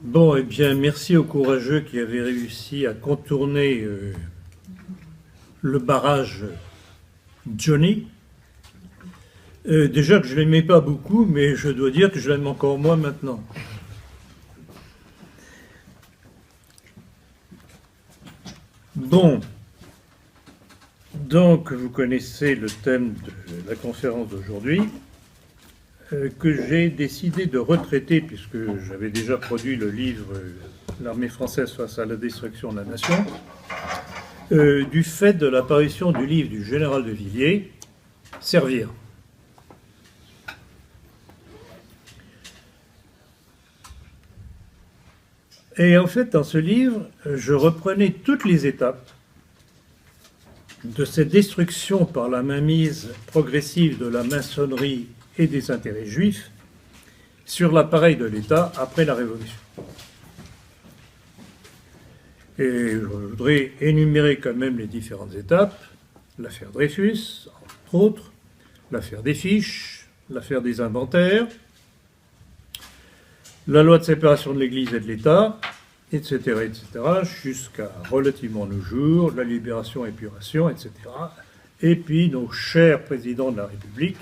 Bon, eh bien, merci aux courageux qui avaient réussi à contourner le barrage Johnny. Déjà que je ne l'aimais pas beaucoup, mais je dois dire que je l'aime encore moins maintenant. Bon, donc vous connaissez le thème de la conférence d'aujourd'hui, que j'ai décidé de retraiter, puisque j'avais déjà produit le livre L'armée française face à la destruction de la nation, du fait de l'apparition du livre du général de Villiers, Servir. Et en fait, dans ce livre, je reprenais toutes les étapes de cette destruction par la mainmise progressive de la maçonnerie et des intérêts juifs sur l'appareil de l'État après la Révolution. Et je voudrais énumérer quand même les différentes étapes. L'affaire Dreyfus, entre autres, l'affaire des fiches, l'affaire des inventaires, la loi de séparation de l'Église et de l'État, etc., jusqu'à relativement nos jours, la libération, épuration, etc. Et puis nos chers présidents de la République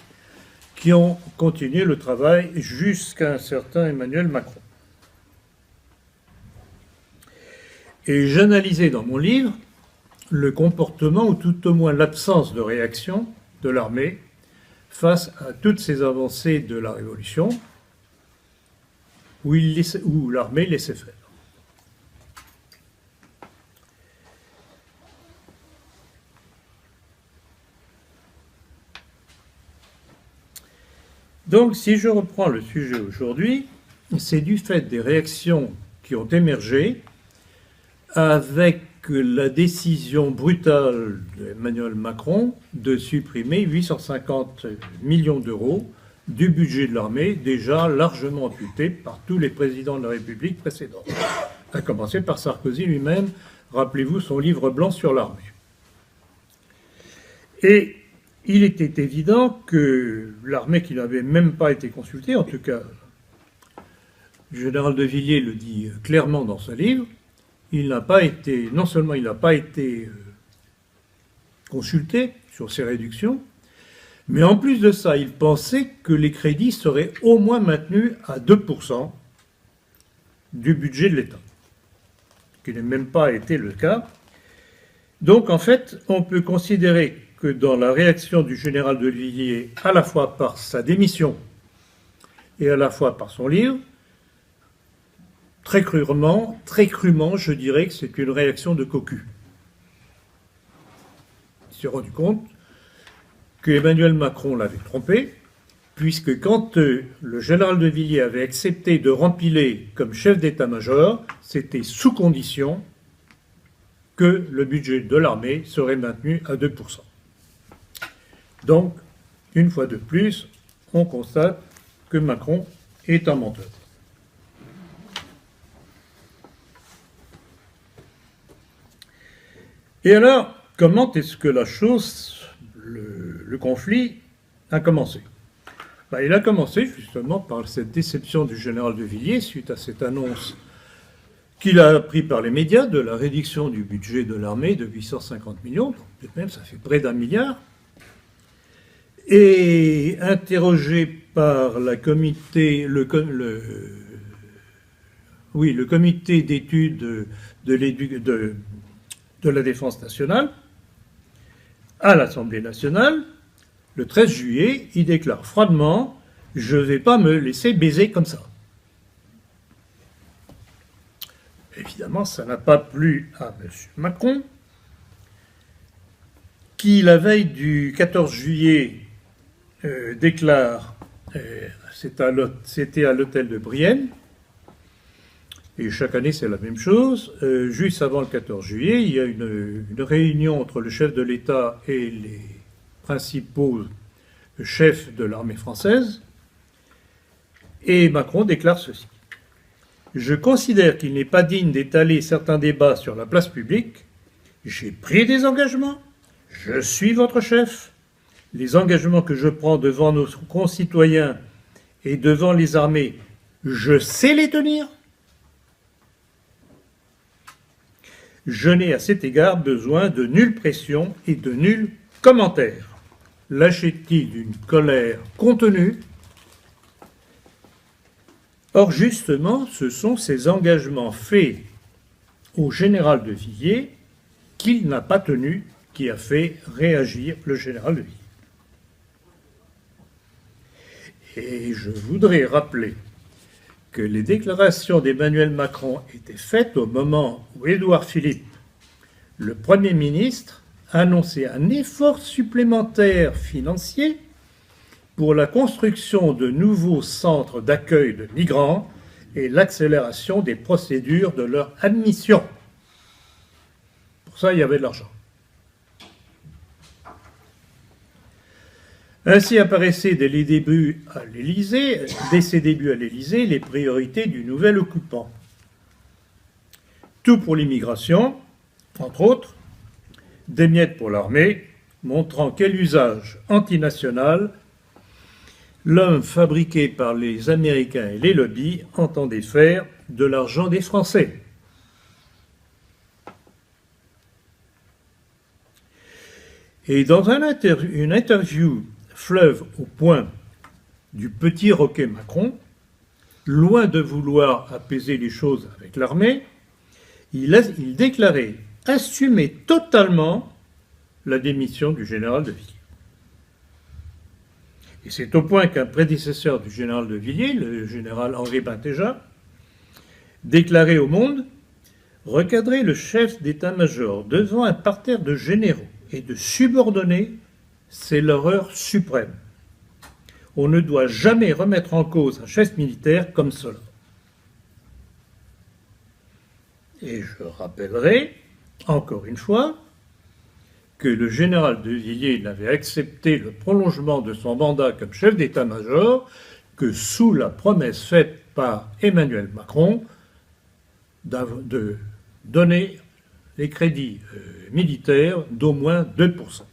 qui ont continué le travail jusqu'à un certain Emmanuel Macron. Et j'analysais dans mon livre le comportement, ou tout au moins l'absence de réaction de l'armée face à toutes ces avancées de la Révolution, où l'armée laissait faire. Donc, si je reprends le sujet aujourd'hui, c'est du fait des réactions qui ont émergé avec la décision brutale d'Emmanuel Macron de supprimer 850 millions d'euros du budget de l'armée, déjà largement amputé par tous les présidents de la République précédents, à commencer par Sarkozy lui-même. Rappelez-vous son livre blanc sur l'armée. Et il était évident que l'armée, qui n'avait même pas été consultée, en tout cas, le général de Villiers le dit clairement dans ce livre, non seulement il n'a pas été consulté sur ces réductions, mais en plus de ça, il pensait que les crédits seraient au moins maintenus à 2% du budget de l'État, ce qui n'a même pas été le cas. Donc en fait, on peut considérer que dans la réaction du général de Villiers, à la fois par sa démission et à la fois par son livre, très crûment, je dirais que c'est une réaction de cocu. Il s'est rendu compte que Emmanuel Macron l'avait trompé, puisque quand le général de Villiers avait accepté de rempiler comme chef d'état-major, c'était sous condition que le budget de l'armée serait maintenu à 2%. Donc, une fois de plus, on constate que Macron est un menteur. Et alors, comment est-ce que le conflit a commencé ? Il a commencé justement par cette déception du général de Villiers suite à cette annonce qu'il a appris par les médias de la réduction du budget de l'armée de 850 millions, donc même ça fait près d'1 milliard. Et interrogé par le comité d'études de la défense nationale, à l'Assemblée nationale, le 13 juillet, il déclare froidement « Je ne vais pas me laisser baiser comme ça ». Évidemment, ça n'a pas plu à M. Macron, qui, la veille du 14 juillet, déclare, c'était à l'hôtel de Brienne, et chaque année c'est la même chose, juste avant le 14 juillet, il y a une réunion entre le chef de l'État et les principaux chefs de l'armée française, et Macron déclare ceci. Je considère qu'il n'est pas digne d'étaler certains débats sur la place publique. J'ai pris des engagements. Je suis votre chef. Les engagements que je prends devant nos concitoyens et devant les armées, je sais les tenir. Je n'ai à cet égard besoin de nulle pression et de nul commentaire. Lâchait-il d'une colère contenue. Or, justement, ce sont ces engagements faits au général de Villiers qu'il n'a pas tenus qui a fait réagir le général de Villiers. Et je voudrais rappeler que les déclarations d'Emmanuel Macron étaient faites au moment où Édouard Philippe, le Premier ministre, annonçait un effort supplémentaire financier pour la construction de nouveaux centres d'accueil de migrants et l'accélération des procédures de leur admission. Pour ça, il y avait de l'argent. Ainsi apparaissaient dès ses débuts à l'Élysée, les priorités du nouvel occupant. Tout pour l'immigration, entre autres, des miettes pour l'armée, montrant quel usage antinational l'homme fabriqué par les Américains et les lobbies entendait faire de l'argent des Français. Et dans une interview fleuve au point du petit Roquet Macron, loin de vouloir apaiser les choses avec l'armée, il déclarait assumer totalement la démission du général de Villiers. Et c'est au point qu'un prédécesseur du général de Villiers, le général Henri Bentégeat, déclarait au Monde « Recadrer le chef d'état-major devant un parterre de généraux et de subordonnés, c'est l'horreur suprême. On ne doit jamais remettre en cause un chef militaire comme cela. » Et je rappellerai, encore une fois, que le général de Villiers n'avait accepté le prolongement de son mandat comme chef d'état-major que sous la promesse faite par Emmanuel Macron de donner les crédits militaires d'au moins 2%.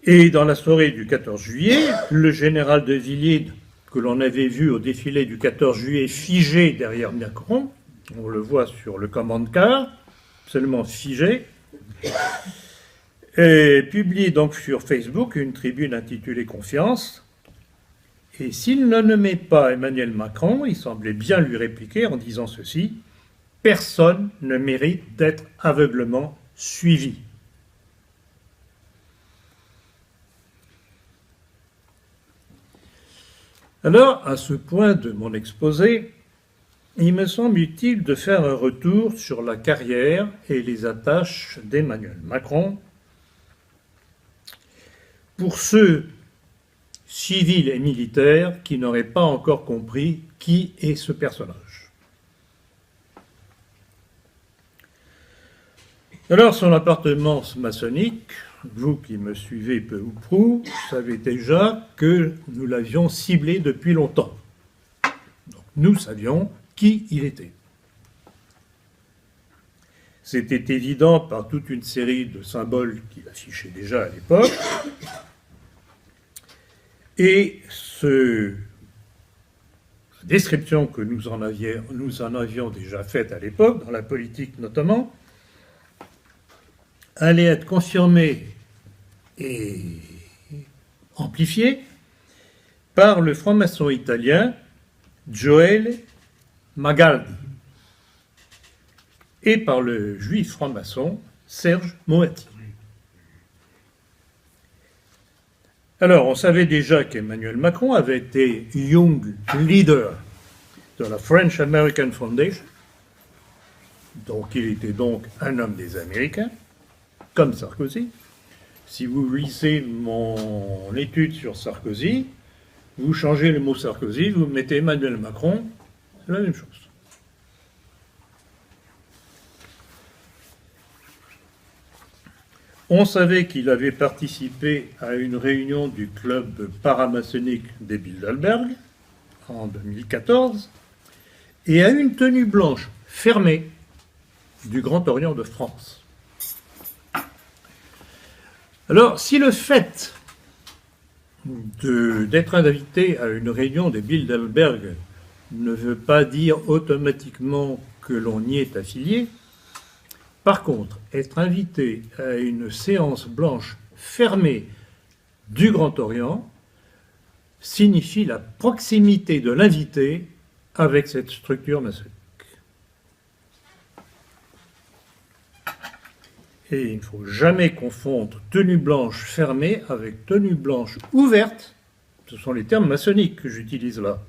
Et dans la soirée du 14 juillet, le général de Villiers, que l'on avait vu au défilé du 14 juillet figé derrière Macron, on le voit sur le commande-car, absolument figé, et publie donc sur Facebook une tribune intitulée « Confiance ». Et s'il ne nommait pas Emmanuel Macron, il semblait bien lui répliquer en disant ceci : « Personne ne mérite d'être aveuglement suivi ». Alors, à ce point de mon exposé, il me semble utile de faire un retour sur la carrière et les attaches d'Emmanuel Macron pour ceux, civils et militaires, qui n'auraient pas encore compris qui est ce personnage. Alors, son appartenance maçonnique, vous qui me suivez peu ou prou, savez déjà que nous l'avions ciblé depuis longtemps. Donc, nous savions qui il était. C'était évident par toute une série de symboles qu'il affichait déjà à l'époque. Et la description que nous en avions déjà faite à l'époque, dans la politique notamment, allait être confirmée et amplifiée par le franc-maçon italien Gioele Magaldi et par le juif franc-maçon Serge Moati. Alors, on savait déjà qu'Emmanuel Macron avait été Young Leader de la French American Foundation, donc il était donc un homme des Américains, comme Sarkozy. Si vous lisez mon étude sur Sarkozy, vous changez le mot Sarkozy, vous mettez Emmanuel Macron, c'est la même chose. On savait qu'il avait participé à une réunion du club paramaçonnique des Bilderberg en 2014 et à une tenue blanche fermée du Grand Orient de France. Alors, si le fait d'être invité à une réunion des Bilderberg ne veut pas dire automatiquement que l'on y est affilié. Par contre, être invité à une séance blanche fermée du Grand Orient signifie la proximité de l'invité avec cette structure maçonnique. Et il ne faut jamais confondre tenue blanche fermée avec tenue blanche ouverte. Ce sont les termes maçonniques que j'utilise là,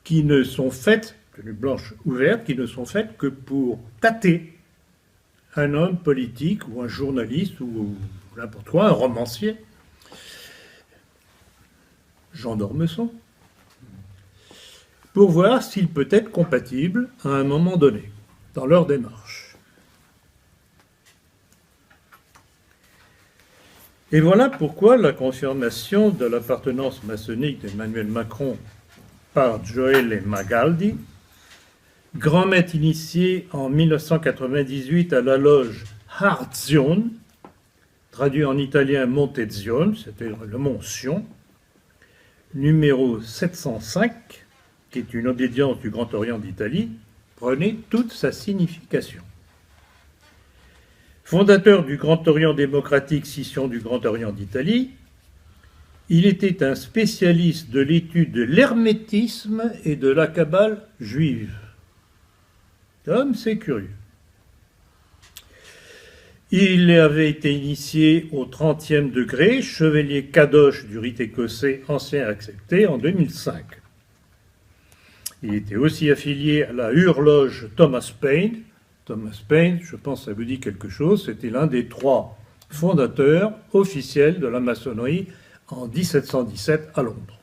qui ne sont faites, tenue blanche ouverte, qui ne sont faites que pour tâter un homme politique ou un journaliste ou n'importe quoi, un romancier, Jean d'Ormesson, pour voir s'il peut être compatible à un moment donné dans leur démarche. Et voilà pourquoi la confirmation de l'appartenance maçonnique d'Emmanuel Macron par Gioele Magaldi, grand maître initié en 1998 à la loge Harzion, traduit en italien Montezion, c'était le mont Sion, numéro 705, qui est une obédience du Grand Orient d'Italie, prenait toute sa signification. Fondateur du Grand Orient démocratique, scission du Grand Orient d'Italie, il était un spécialiste de l'étude de l'hermétisme et de la kabbale juive. Comme c'est curieux. Il avait été initié au 30e degré, chevalier kadosh du rite écossais ancien accepté en 2005. Il était aussi affilié à la Hurloge Thomas Paine. Thomas Paine, je pense que ça vous dit quelque chose, c'était l'un des 3 fondateurs officiels de la maçonnerie en 1717 à Londres.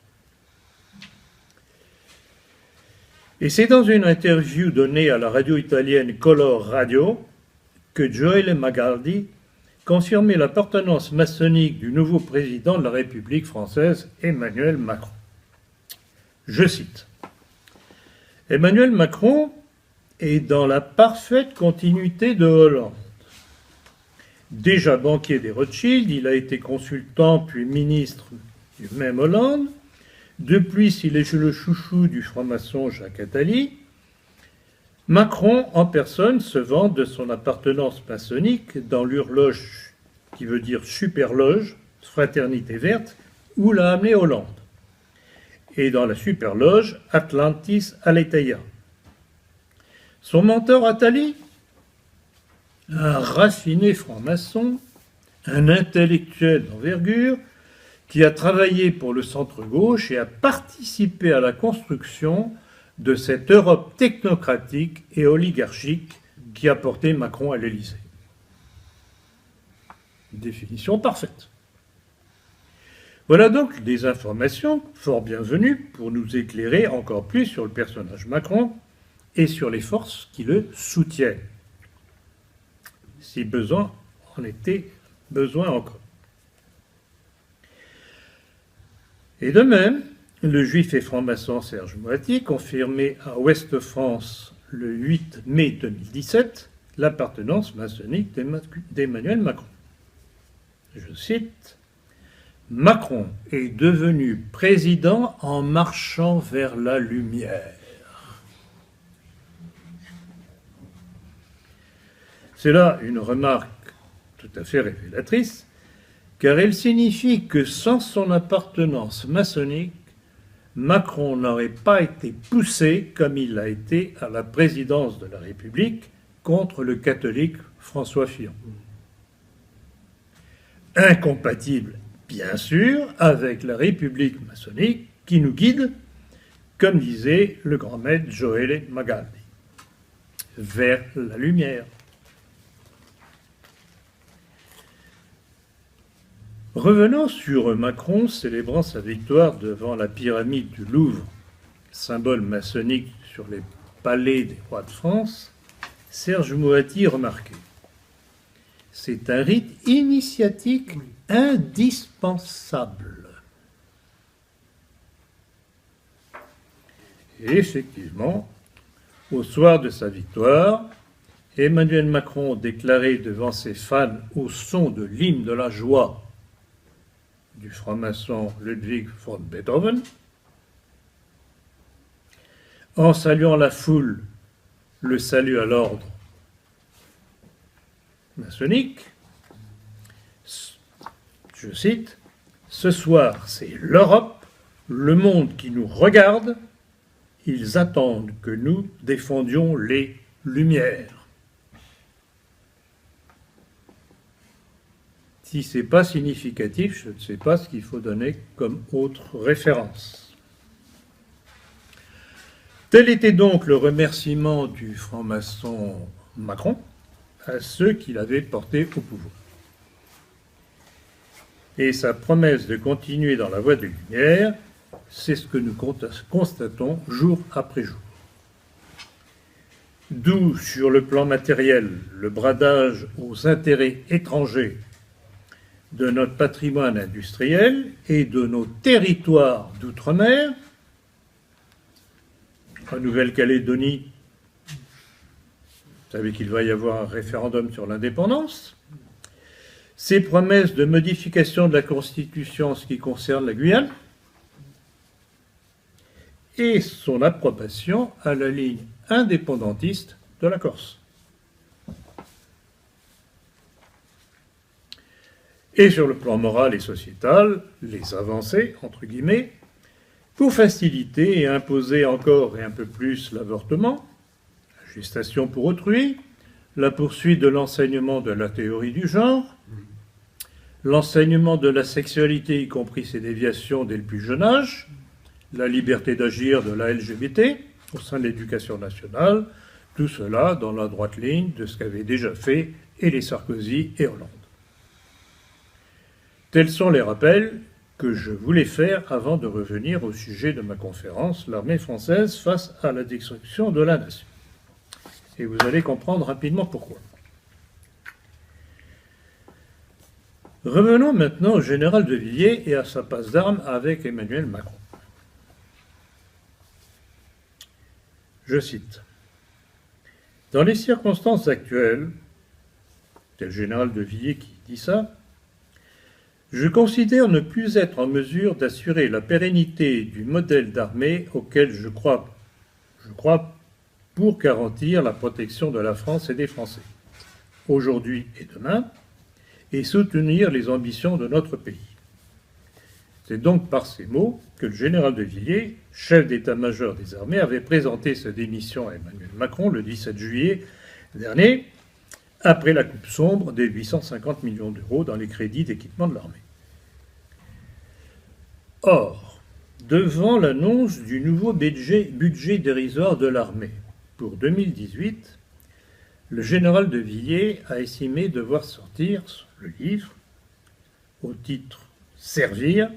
Et c'est dans une interview donnée à la radio italienne Color Radio que Gioele Magaldi confirmait l'appartenance maçonnique du nouveau président de la République française, Emmanuel Macron. Je cite. Emmanuel Macron est dans la parfaite continuité de Hollande. Déjà banquier des Rothschild, il a été consultant puis ministre du même Hollande. Depuis, il est le chouchou du franc-maçon Jacques Attali. Macron, en personne, se vante de son appartenance maçonnique dans l'Hurloge, qui veut dire Superloge, Fraternité verte, où l'a amené Hollande, et dans la Superloge Atlantis Aletheia. Son mentor Attali, un raffiné franc-maçon, un intellectuel d'envergure, qui a travaillé pour le centre-gauche et a participé à la construction de cette Europe technocratique et oligarchique qui a porté Macron à l'Élysée. Définition parfaite. Voilà donc des informations fort bienvenues pour nous éclairer encore plus sur le personnage Macron et sur les forces qui le soutiennent, si besoin en était besoin encore. Et de même, le juif et franc-maçon Serge Moati confirmait à Ouest-France le 8 mai 2017 l'appartenance maçonnique d'Emmanuel Macron. Je cite, « Macron est devenu président en marchant vers la lumière. » C'est là une remarque tout à fait révélatrice, car elle signifie que sans son appartenance maçonnique, Macron n'aurait pas été poussé, comme il l'a été à la présidence de la République, contre le catholique François Fillon. Incompatible, bien sûr, avec la République maçonnique qui nous guide, comme disait le grand maître Gioele Magaldi, vers la lumière. Revenons sur Macron célébrant sa victoire devant la pyramide du Louvre, symbole maçonnique sur les palais des rois de France, Serge Moati remarquait « C'est un rite initiatique indispensable. » Et effectivement, au soir de sa victoire, Emmanuel Macron déclarait devant ses fans au son de l'hymne de la joie du franc-maçon Ludwig von Beethoven, en saluant la foule, le salut à l'ordre maçonnique. Je cite, « Ce soir, c'est l'Europe, le monde qui nous regarde. Ils attendent que nous défendions les Lumières. » Si ce n'est pas significatif, je ne sais pas ce qu'il faut donner comme autre référence. Tel était donc le remerciement du franc-maçon Macron à ceux qui l'avaient porté au pouvoir. Et sa promesse de continuer dans la voie des Lumières, c'est ce que nous constatons jour après jour. D'où, sur le plan matériel, le bradage aux intérêts étrangers de notre patrimoine industriel et de nos territoires d'outre-mer. En Nouvelle-Calédonie, vous savez qu'il va y avoir un référendum sur l'indépendance. Ses promesses de modification de la Constitution en ce qui concerne la Guyane et son approbation à la ligne indépendantiste de la Corse. Et sur le plan moral et sociétal, les avancées, entre guillemets, pour faciliter et imposer encore et un peu plus l'avortement, la gestation pour autrui, la poursuite de l'enseignement de la théorie du genre, l'enseignement de la sexualité, y compris ses déviations dès le plus jeune âge, la liberté d'agir de la LGBT au sein de l'éducation nationale, tout cela dans la droite ligne de ce qu'avaient déjà fait et les Sarkozy et Hollande. Tels sont les rappels que je voulais faire avant de revenir au sujet de ma conférence, l'armée française face à la destruction de la nation. Et vous allez comprendre rapidement pourquoi. Revenons maintenant au général de Villiers et à sa passe d'armes avec Emmanuel Macron. Je cite. « Dans les circonstances actuelles, c'est le général de Villiers qui dit ça, je considère ne plus être en mesure d'assurer la pérennité du modèle d'armée auquel je crois pour garantir la protection de la France et des Français, aujourd'hui et demain, et soutenir les ambitions de notre pays. C'est donc par ces mots que le général de Villiers, chef d'état-major des armées, avait présenté sa démission à Emmanuel Macron le 17 juillet dernier, après la coupe sombre des 850 millions d'euros dans les crédits d'équipement de l'armée. Or, devant l'annonce du nouveau budget dérisoire de l'armée pour 2018, le général de Villiers a estimé devoir sortir le livre au titre « Servir »,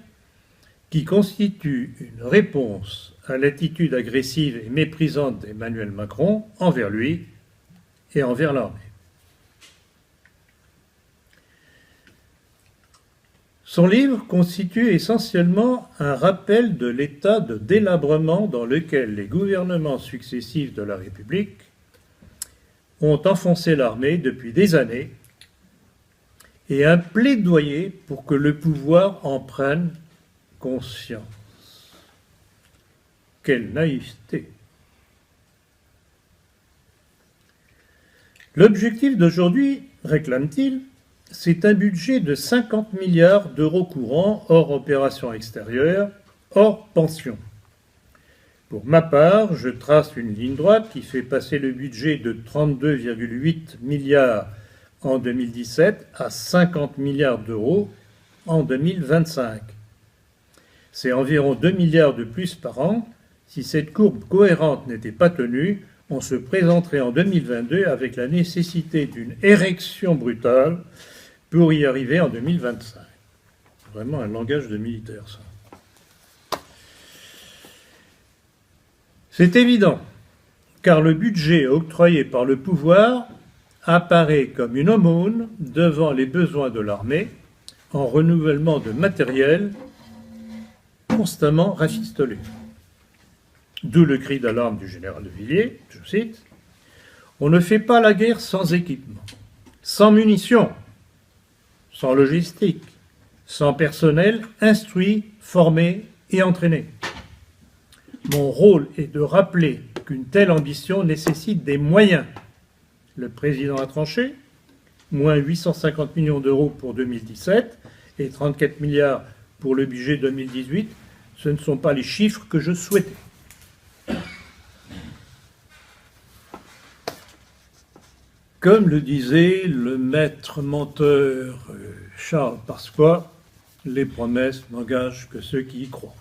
qui constitue une réponse à l'attitude agressive et méprisante d'Emmanuel Macron envers lui et envers l'armée. Son livre constitue essentiellement un rappel de l'état de délabrement dans lequel les gouvernements successifs de la République ont enfoncé l'armée depuis des années et un plaidoyer pour que le pouvoir en prenne conscience. Quelle naïveté! L'objectif d'aujourd'hui, réclame-t-il, c'est un budget de 50 milliards d'euros courants, hors opérations extérieures, hors pensions. Pour ma part, je trace une ligne droite qui fait passer le budget de 32,8 milliards en 2017 à 50 milliards d'euros en 2025. C'est environ 2 milliards de plus par an. Si cette courbe cohérente n'était pas tenue, on se présenterait en 2022 avec la nécessité d'une érection brutale pour y arriver en 2025. Vraiment un langage de militaire, ça. C'est évident, car le budget octroyé par le pouvoir apparaît comme une aumône devant les besoins de l'armée en renouvellement de matériel constamment rafistolé. D'où le cri d'alarme du général de Villiers, je cite, « On ne fait pas la guerre sans équipement, sans munitions, sans logistique, sans personnel instruit, formé et entraîné. Mon rôle est de rappeler qu'une telle ambition nécessite des moyens. Le président a tranché, moins 850 millions d'euros pour 2017 et 34 milliards pour le budget 2018. Ce ne sont pas les chiffres que je souhaitais. Comme le disait le maître menteur Charles Pasqua, les promesses n'engagent que ceux qui y croient.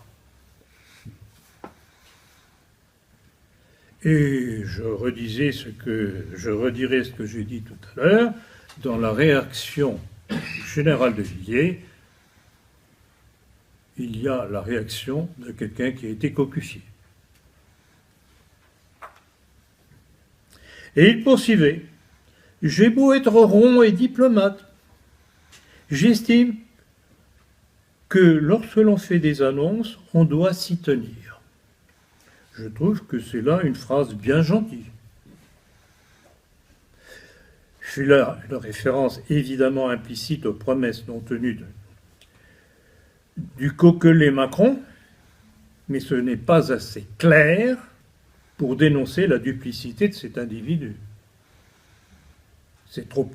Et je redirai ce que j'ai dit tout à l'heure, dans la réaction du général de Villiers, il y a la réaction de quelqu'un qui a été cocufié. Et il poursuivait. J'ai beau être rond et diplomate, j'estime que lorsque l'on fait des annonces, on doit s'y tenir. Je trouve que c'est là une phrase bien gentille. Je suis là une référence évidemment implicite aux promesses non tenues du coquelet Macron, mais ce n'est pas assez clair pour dénoncer la duplicité de cet individu. C'est trop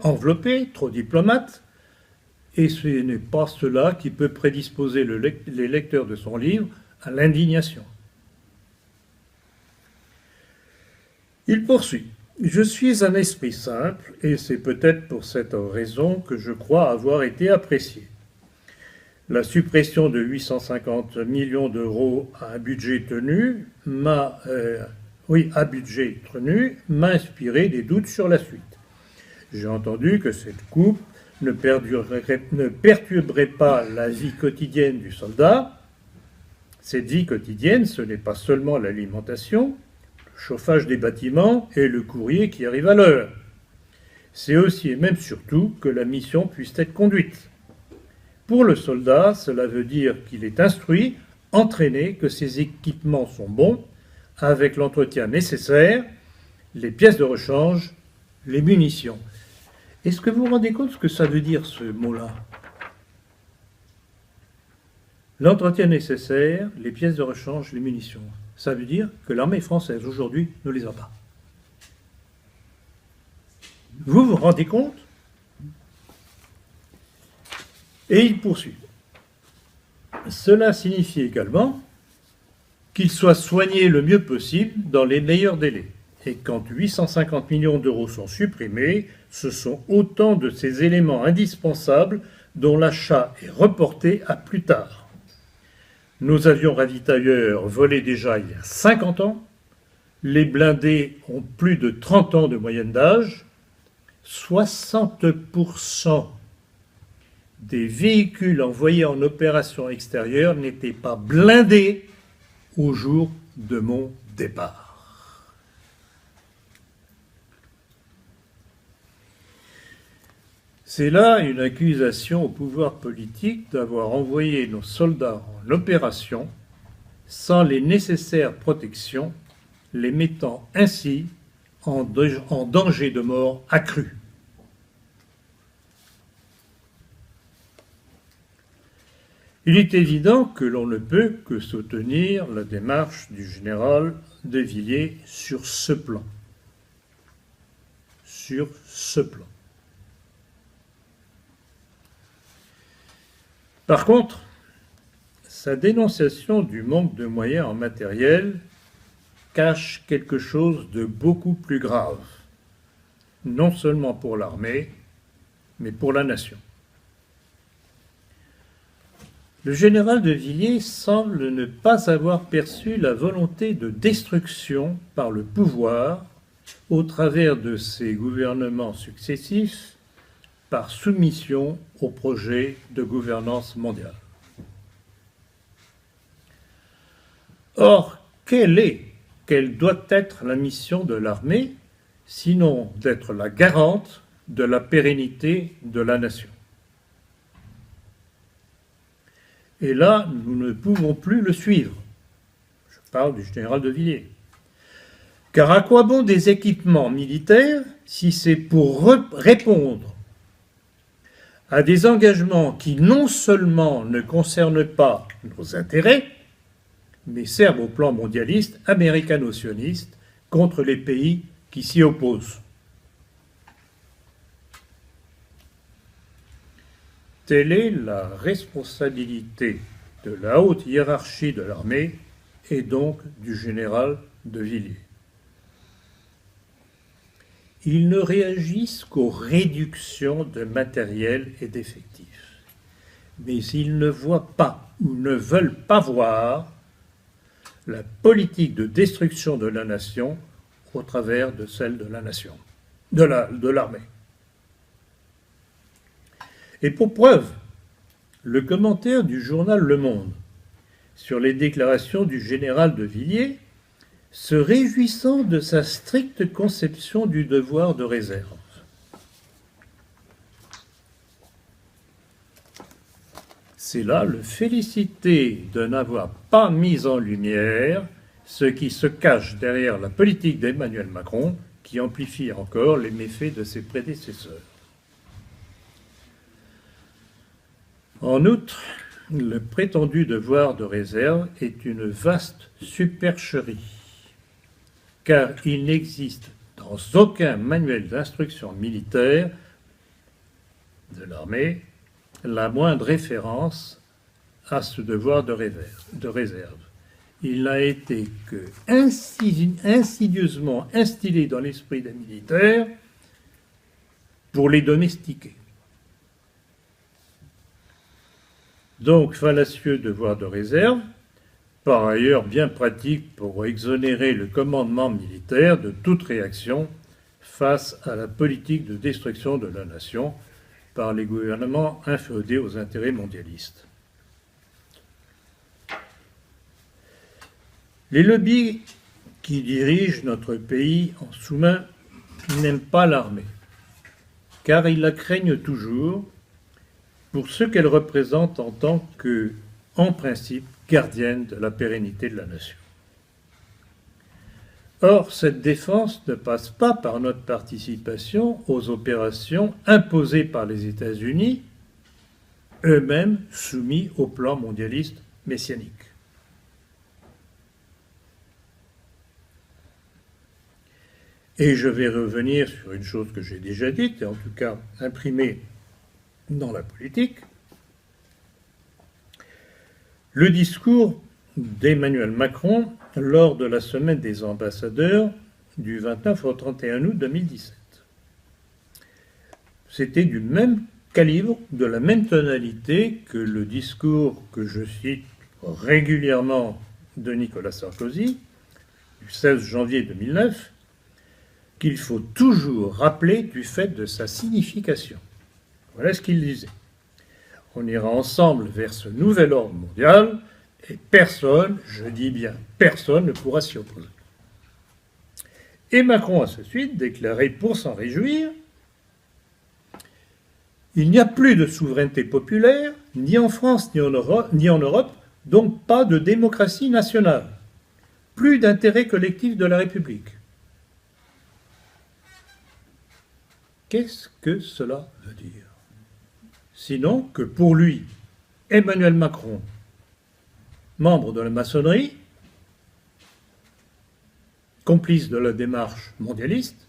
enveloppé, trop diplomate, et ce n'est pas cela qui peut prédisposer les lecteurs de son livre à l'indignation. Il poursuit. Je suis un esprit simple, et c'est peut-être pour cette raison que je crois avoir été apprécié. La suppression de 850 millions d'euros à budget tenu m'a inspiré des doutes sur la suite. J'ai entendu que cette coupe ne perturberait pas la vie quotidienne du soldat. Cette vie quotidienne, ce n'est pas seulement l'alimentation, le chauffage des bâtiments et le courrier qui arrive à l'heure. C'est aussi et même surtout que la mission puisse être conduite. Pour le soldat, cela veut dire qu'il est instruit, entraîné, que ses équipements sont bons, avec l'entretien nécessaire, les pièces de rechange, les munitions. Est-ce que vous vous rendez compte ce que ça veut dire, ce mot-là? L'entretien nécessaire, les pièces de rechange, les munitions. Ça veut dire que l'armée française, aujourd'hui, ne les a pas. Vous vous rendez compte? Et il poursuit. Cela signifie également qu'il soit soigné le mieux possible dans les meilleurs délais. Et quand 850 millions d'euros sont supprimés, ce sont autant de ces éléments indispensables dont l'achat est reporté à plus tard. Nos avions ravitailleurs volaient déjà il y a 50 ans, les blindés ont plus de 30 ans de moyenne d'âge, 60% des véhicules envoyés en opération extérieure n'étaient pas blindés au jour de mon départ. C'est là une accusation au pouvoir politique d'avoir envoyé nos soldats en opération sans les nécessaires protections, les mettant ainsi en danger de mort accru. Il est évident que l'on ne peut que soutenir la démarche du général de Villiers sur ce plan. Sur ce plan. Par contre, sa dénonciation du manque de moyens en matériel cache quelque chose de beaucoup plus grave, non seulement pour l'armée, mais pour la nation. Le général de Villiers semble ne pas avoir perçu la volonté de destruction par le pouvoir au travers de ses gouvernements successifs par soumission au projet de gouvernance mondiale. Or, quelle doit être la mission de l'armée, sinon d'être la garante de la pérennité de la nation? Et là, nous ne pouvons plus le suivre. Je parle du général de Villiers. Car à quoi bon des équipements militaires si c'est pour répondre à des engagements qui non seulement ne concernent pas nos intérêts, mais servent au plan mondialiste américano-sioniste contre les pays qui s'y opposent. Telle est la responsabilité de la haute hiérarchie de l'armée et donc du général de Villiers. Ils ne réagissent qu'aux réductions de matériel et d'effectifs, mais ils ne voient pas ou ne veulent pas voir la politique de destruction de la nation au travers de celle de la nation, de l'armée. Et pour preuve, le commentaire du journal Le Monde sur les déclarations du général de Villiers, se réjouissant de sa stricte conception du devoir de réserve. C'est là le féliciter de n'avoir pas mis en lumière ce qui se cache derrière la politique d'Emmanuel Macron, qui amplifie encore les méfaits de ses prédécesseurs. En outre, le prétendu devoir de réserve est une vaste supercherie, car il n'existe dans aucun manuel d'instruction militaire de l'armée la moindre référence à ce devoir de réserve. Il n'a été que insidieusement instillé dans l'esprit des militaires pour les domestiquer. Donc, fallacieux devoir de réserve, par ailleurs bien pratique pour exonérer le commandement militaire de toute réaction face à la politique de destruction de la nation par les gouvernements inféodés aux intérêts mondialistes. Les lobbies qui dirigent notre pays en sous-main n'aiment pas l'armée, car ils la craignent toujours pour ce qu'elle représente en tant que, en principe, gardienne de la pérennité de la nation. Or, cette défense ne passe pas par notre participation aux opérations imposées par les États-Unis, eux-mêmes soumis au plan mondialiste messianique. Et je vais revenir sur une chose que j'ai déjà dite, et en tout cas imprimée dans la politique. Le discours d'Emmanuel Macron lors de la semaine des ambassadeurs du 29 au 31 août 2017. C'était du même calibre, de la même tonalité que le discours que je cite régulièrement de Nicolas Sarkozy, du 16 janvier 2009, qu'il faut toujours rappeler du fait de sa signification. Voilà ce qu'il disait. On ira ensemble vers ce nouvel ordre mondial et personne, je dis bien personne, ne pourra s'y opposer. Et Macron a ce suite déclaré pour s'en réjouir: il n'y a plus de souveraineté populaire, ni en France ni en Europe, donc pas de démocratie nationale, plus d'intérêt collectif de la République. Qu'est-ce que cela veut dire ? Sinon que pour lui, Emmanuel Macron, membre de la maçonnerie, complice de la démarche mondialiste,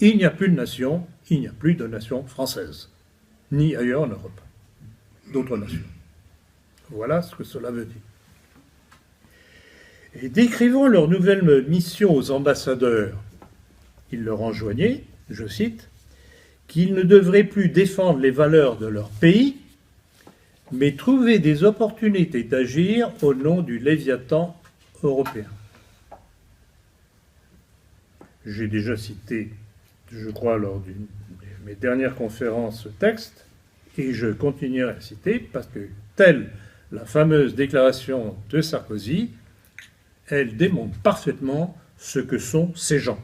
il n'y a plus de nation, il n'y a plus de nation française, ni ailleurs en Europe, d'autres nations. Voilà ce que cela veut dire. Et décrivant leur nouvelle mission aux ambassadeurs, il leur enjoignait, je cite, qu'ils ne devraient plus défendre les valeurs de leur pays, mais trouver des opportunités d'agir au nom du Léviathan européen. J'ai déjà cité, je crois, lors de mes dernières conférences ce texte, et je continuerai à citer parce que, telle la fameuse déclaration de Sarkozy, elle démontre parfaitement ce que sont ces gens.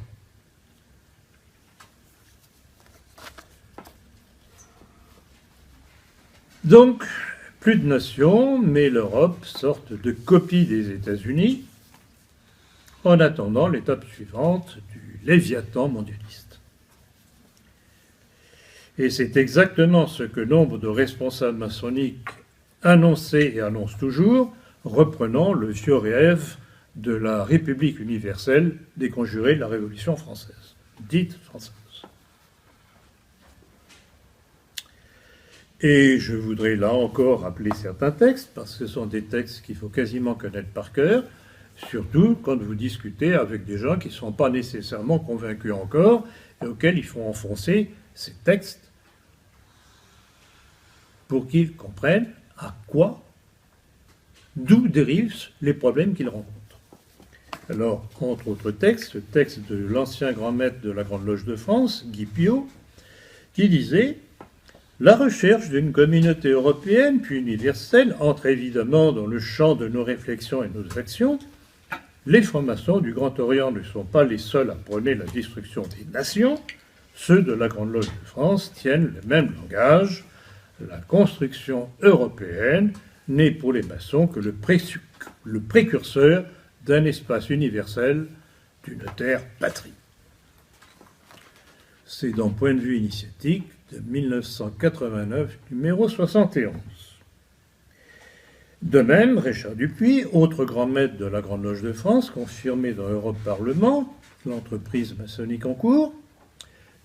Donc, plus de nations, mais l'Europe, sorte de copie des États-Unis, en attendant l'étape suivante du Léviathan mondialiste. Et c'est exactement ce que nombre de responsables maçonniques annonçaient et annoncent toujours, reprenant le vieux rêve de la République universelle déconjurée de la Révolution française, dite française. Et je voudrais là encore rappeler certains textes, parce que ce sont des textes qu'il faut quasiment connaître par cœur, surtout quand vous discutez avec des gens qui ne sont pas nécessairement convaincus encore et auxquels il faut enfoncer ces textes pour qu'ils comprennent d'où dérivent les problèmes qu'ils rencontrent. Alors, entre autres textes, le texte de l'ancien grand maître de la Grande Loge de France, Guy Piot, qui disait « La recherche d'une communauté européenne puis universelle entre évidemment dans le champ de nos réflexions et nos actions. Les francs-maçons du Grand Orient ne sont pas les seuls à prôner la destruction des nations. Ceux de la Grande Loge de France tiennent le même langage. La construction européenne n'est pour les maçons que le précurseur d'un espace universel, d'une terre patrie. » C'est dans Point de vue initiatique de 1989, numéro 71. De même, Richard Dupuy, autre grand maître de la Grande Loge de France, confirmé dans Europe Parlement, l'entreprise maçonnique en cours,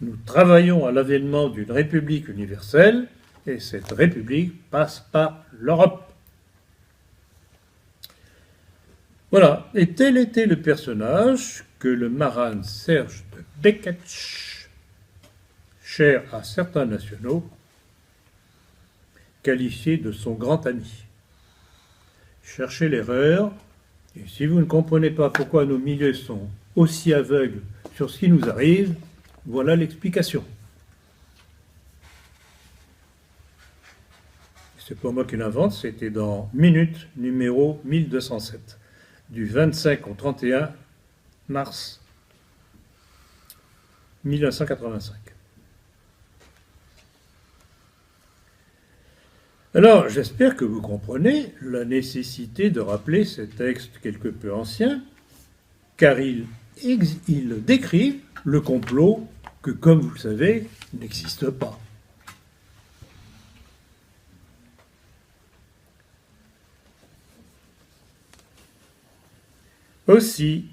nous travaillons à l'avènement d'une république universelle, et cette république passe par l'Europe. Voilà, et tel était le personnage que le marin Serge de Beketch, cher à certains nationaux, qualifié de son grand ami. Cherchez l'erreur, et si vous ne comprenez pas pourquoi nos milieux sont aussi aveugles sur ce qui nous arrive, voilà l'explication. C'est pas moi qui l'invente, c'était dans Minute numéro 1207, du 25 au 31 mars 1985. Alors, j'espère que vous comprenez la nécessité de rappeler ces textes quelque peu anciens, car ils décrivent le complot que, comme vous le savez, n'existe pas. Aussi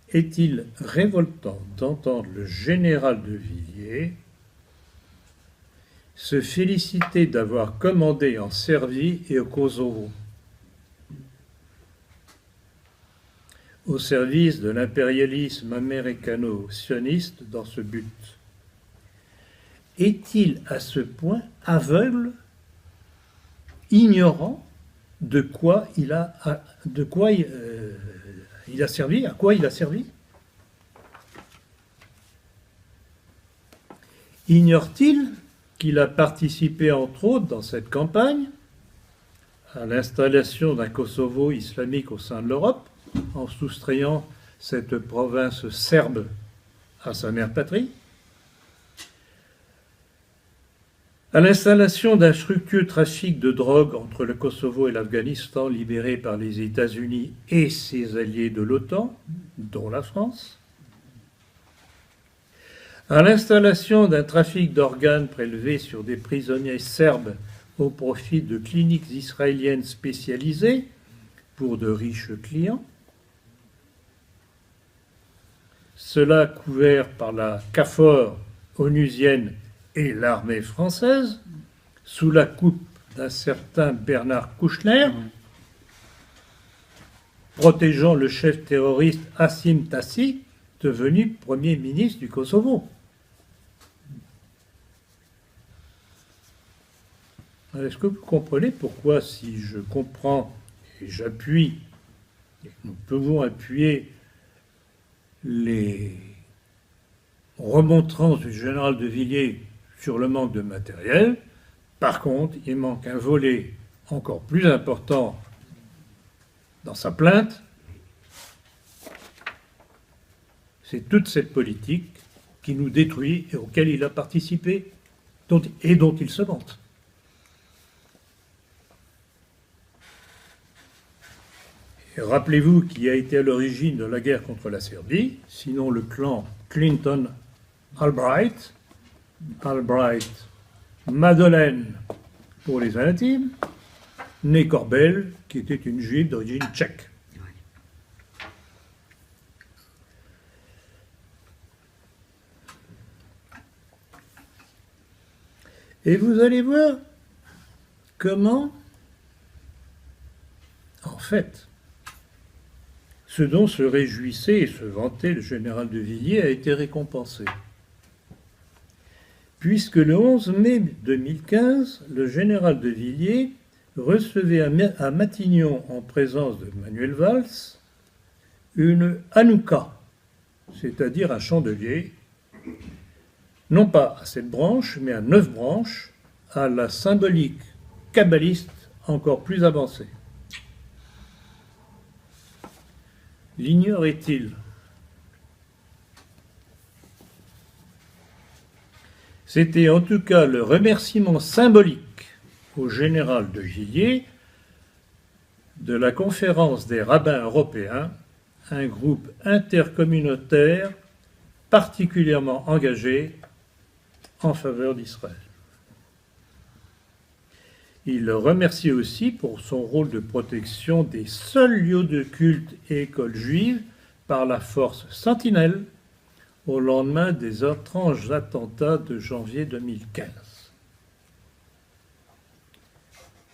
est-il révoltant d'entendre le général de Villiers se féliciter d'avoir commandé en Serbie et au Kosovo, au service de l'impérialisme américano-sioniste dans ce but. Est-il à ce point aveugle, ignorant de quoi il a servi, à quoi il a servi? Ignore-t-il qu'il a participé, entre autres, dans cette campagne, à l'installation d'un Kosovo islamique au sein de l'Europe, en soustrayant cette province serbe à sa mère patrie, à l'installation d'un fructueux trafic de drogue entre le Kosovo et l'Afghanistan libéré par les États-Unis et ses alliés de l'OTAN, dont la France, à l'installation d'un trafic d'organes prélevés sur des prisonniers serbes au profit de cliniques israéliennes spécialisées pour de riches clients, cela couvert par la KFOR onusienne et l'armée française, sous la coupe d'un certain Bernard Kouchner, protégeant le chef terroriste Hasim Tassi, devenu Premier ministre du Kosovo. Est-ce que vous comprenez pourquoi, si je comprends et j'appuie, et nous pouvons appuyer les remontrances du général de Villiers sur le manque de matériel, par contre, il manque un volet encore plus important dans sa plainte, c'est toute cette politique qui nous détruit et auquel il a participé et dont il se vante. Et rappelez-vous qui a été à l'origine de la guerre contre la Serbie, sinon le clan Clinton-Albright, Albright-Madeleine pour les intimes, née Korbel, qui était une juive d'origine tchèque. Et vous allez voir comment, en fait, ce dont se réjouissait et se vantait le général de Villiers a été récompensé. Puisque le 11 mai 2015, le général de Villiers recevait à Matignon, en présence de Manuel Valls, une Hanouka, c'est-à-dire un chandelier, non pas à 7 branches, mais à 9 branches, à la symbolique kabbaliste encore plus avancée. L'ignorait-il? C'était en tout cas le remerciement symbolique au général de Villiers de la conférence des rabbins européens, un groupe intercommunautaire particulièrement engagé en faveur d'Israël. Il le remercie aussi pour son rôle de protection des seuls lieux de culte et écoles juives par la force Sentinelle au lendemain des étranges attentats de janvier 2015.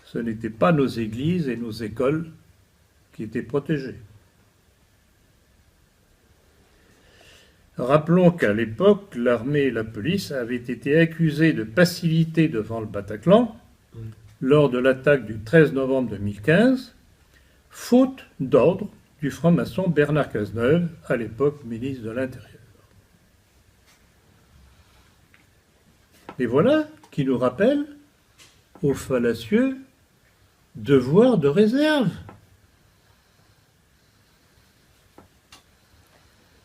Ce n'étaient pas nos églises et nos écoles qui étaient protégées. Rappelons qu'à l'époque, l'armée et la police avaient été accusées de passivité devant le Bataclan lors de l'attaque du 13 novembre 2015, faute d'ordre du franc-maçon Bernard Cazeneuve, à l'époque ministre de l'Intérieur. Et voilà qui nous rappelle au fallacieux devoir de réserve.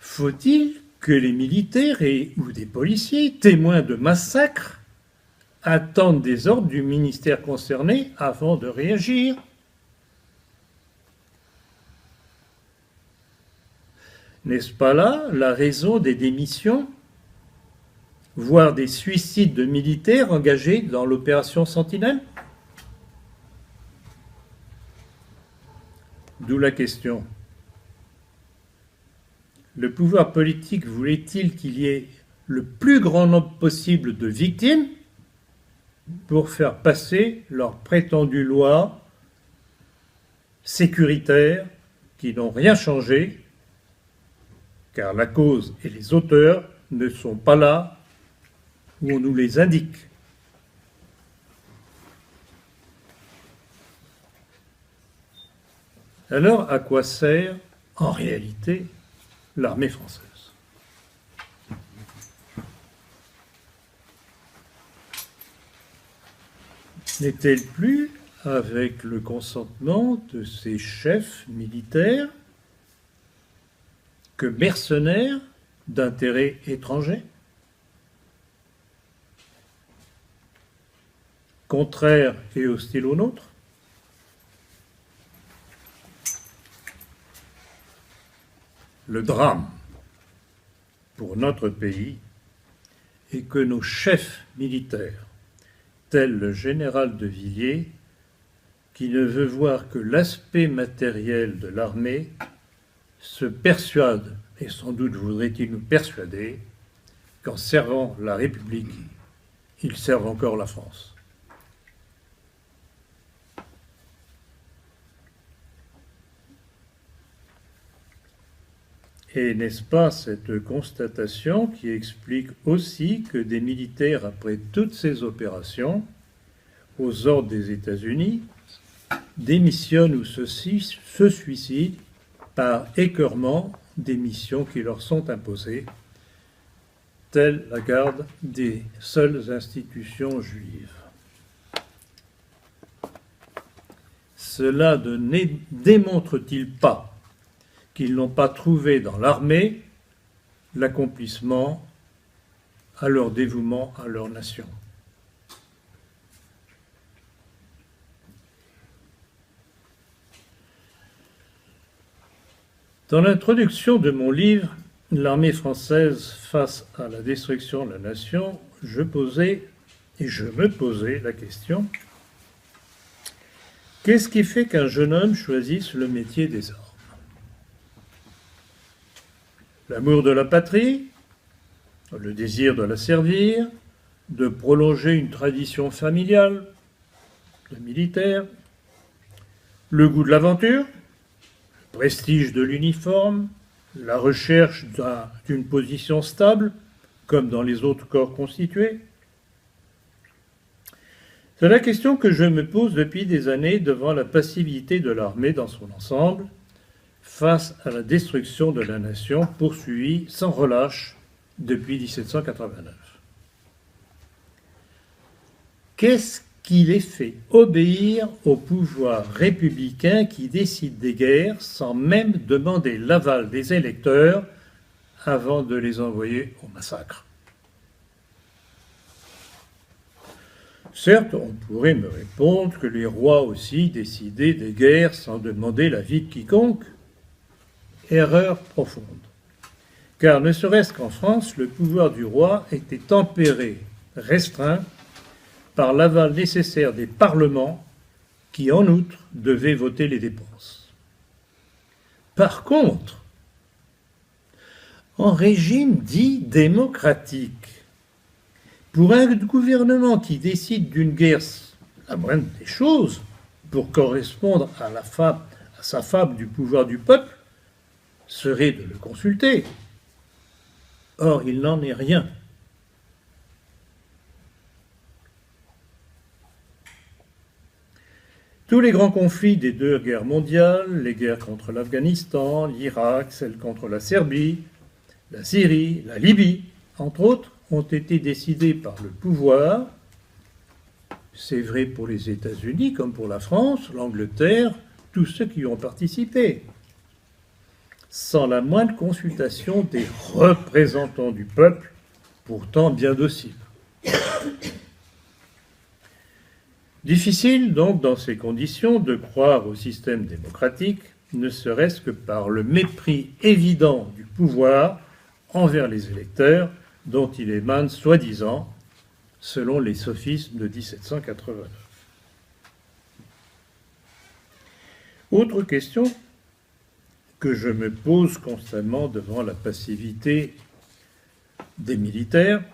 Faut-il que les militaires ou des policiers, témoins de massacres, attendent des ordres du ministère concerné avant de réagir? N'est-ce pas là la raison des démissions, voire des suicides de militaires engagés dans l'opération Sentinelle? D'où la question. Le pouvoir politique voulait-il qu'il y ait le plus grand nombre possible de victimes pour faire passer leurs prétendues lois sécuritaires qui n'ont rien changé, car la cause et les auteurs ne sont pas là où on nous les indique. Alors, à quoi sert, en réalité, l'armée française? N'est-elle plus, avec le consentement de ses chefs militaires, que mercenaires d'intérêts étrangers, contraires et hostiles aux nôtres? Le drame pour notre pays est que nos chefs militaires, tel le général de Villiers, qui ne veut voir que l'aspect matériel de l'armée, se persuade, et sans doute voudrait-il nous persuader, qu'en servant la République, ils servent encore la France. Et n'est-ce pas cette constatation qui explique aussi que des militaires, après toutes ces opérations, aux ordres des États-Unis, démissionnent ou se suicident par écœurement des missions qui leur sont imposées, telle la garde des seules institutions juives? Cela ne démontre-t-il pas qu'ils n'ont pas trouvé dans l'armée l'accomplissement à leur dévouement à leur nation? Dans l'introduction de mon livre « L'armée française face à la destruction de la nation », je me posais la question: Qu'est-ce qui fait qu'un jeune homme choisisse le métier des armes? L'amour de la patrie, le désir de la servir, de prolonger une tradition familiale, de militaire, le goût de l'aventure, le prestige de l'uniforme, la recherche d'une position stable, comme dans les autres corps constitués. C'est la question que je me pose depuis des années devant la passivité de l'armée dans son ensemble, face à la destruction de la nation poursuivie sans relâche depuis 1789. Qu'est-ce qui les fait obéir au pouvoir républicain qui décide des guerres sans même demander l'aval des électeurs avant de les envoyer au massacre? Certes, on pourrait me répondre que les rois aussi décidaient des guerres sans demander l'avis de quiconque. Erreur profonde. Car ne serait-ce qu'en France, le pouvoir du roi était tempéré, restreint, par l'aval nécessaire des parlements qui, en outre, devaient voter les dépenses. Par contre, en régime dit démocratique, pour un gouvernement qui décide d'une guerre, la moindre des choses, pour correspondre à sa fable du pouvoir du peuple, serait de le consulter. Or, il n'en est rien. Tous les grands conflits des deux guerres mondiales, les guerres contre l'Afghanistan, l'Irak, celles contre la Serbie, la Syrie, la Libye, entre autres, ont été décidés par le pouvoir. C'est vrai pour les États-Unis comme pour la France, l'Angleterre, tous ceux qui y ont participé, sans la moindre consultation des représentants du peuple, pourtant bien dociles. Difficile donc dans ces conditions de croire au système démocratique, ne serait-ce que par le mépris évident du pouvoir envers les électeurs dont il émane soi-disant, selon les sophismes de 1789. Autre question que je me pose constamment devant la passivité des militaires,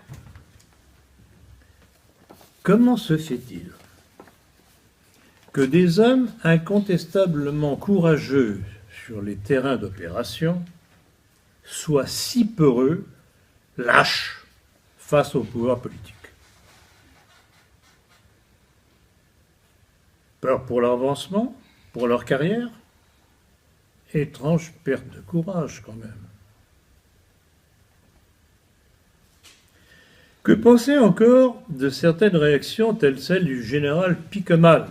comment se fait-il que des hommes incontestablement courageux sur les terrains d'opération soient si peureux, lâches, face au pouvoir politique? Peur pour leur avancement, pour leur carrière? Étrange perte de courage quand même. Que penser encore de certaines réactions telles celles du général Piquemal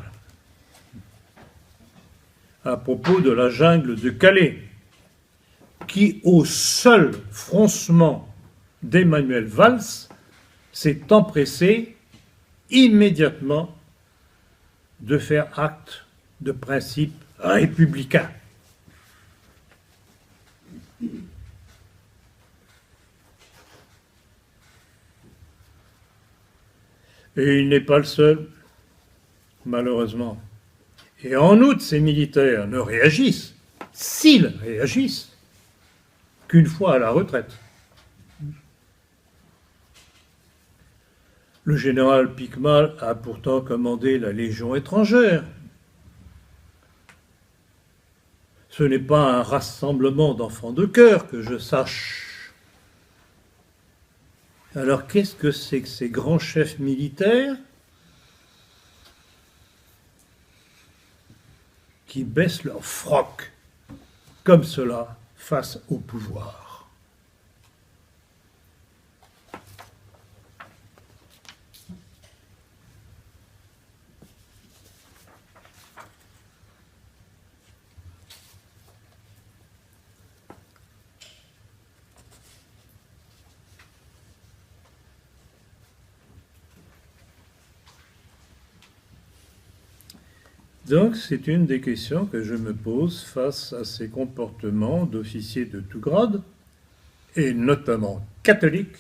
à propos de la jungle de Calais, qui, au seul froncement d'Emmanuel Valls, s'est empressé immédiatement de faire acte de principe républicain. Et il n'est pas le seul, malheureusement. Et en outre, ces militaires ne réagissent, s'ils réagissent, qu'une fois à la retraite. Le général Piquemal a pourtant commandé la Légion étrangère. Ce n'est pas un rassemblement d'enfants de cœur, que je sache. Alors qu'est-ce que c'est que ces grands chefs militaires qui baissent leur froc comme cela face au pouvoir? Donc, c'est une des questions que je me pose face à ces comportements d'officiers de tout grade, et notamment catholiques,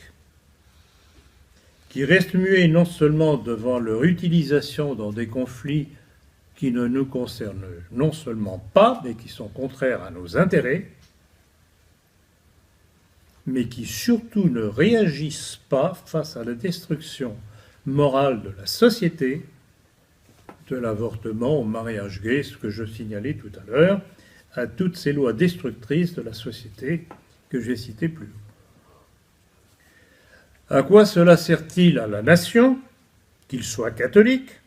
qui restent muets non seulement devant leur utilisation dans des conflits qui ne nous concernent non seulement pas, mais qui sont contraires à nos intérêts, mais qui surtout ne réagissent pas face à la destruction morale de la société, de l'avortement au mariage gay, ce que je signalais tout à l'heure, à toutes ces lois destructrices de la société que j'ai citées plus haut. À quoi cela sert-il à la nation, qu'ils soient catholiques,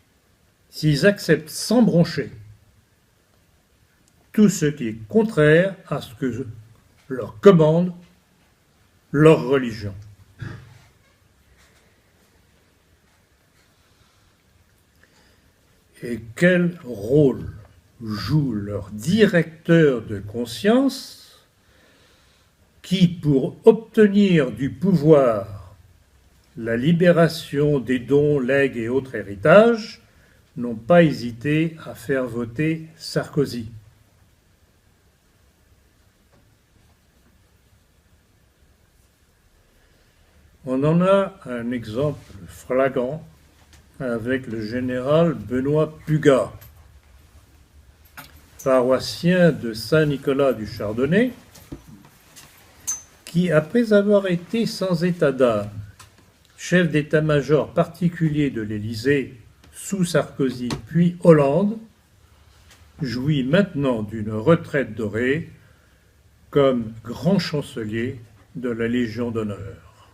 s'ils acceptent sans broncher tout ce qui est contraire à ce que leur commande leur religion? Et quel rôle joue leur directeur de conscience qui, pour obtenir du pouvoir la libération des dons, legs et autres héritages, n'ont pas hésité à faire voter Sarkozy? On en a un exemple flagrant avec le général Benoît Pugat, paroissien de Saint-Nicolas du Chardonnay, qui, après avoir été sans état d'âme, chef d'état-major particulier de l'Élysée sous Sarkozy puis Hollande, jouit maintenant d'une retraite dorée comme grand chancelier de la Légion d'honneur.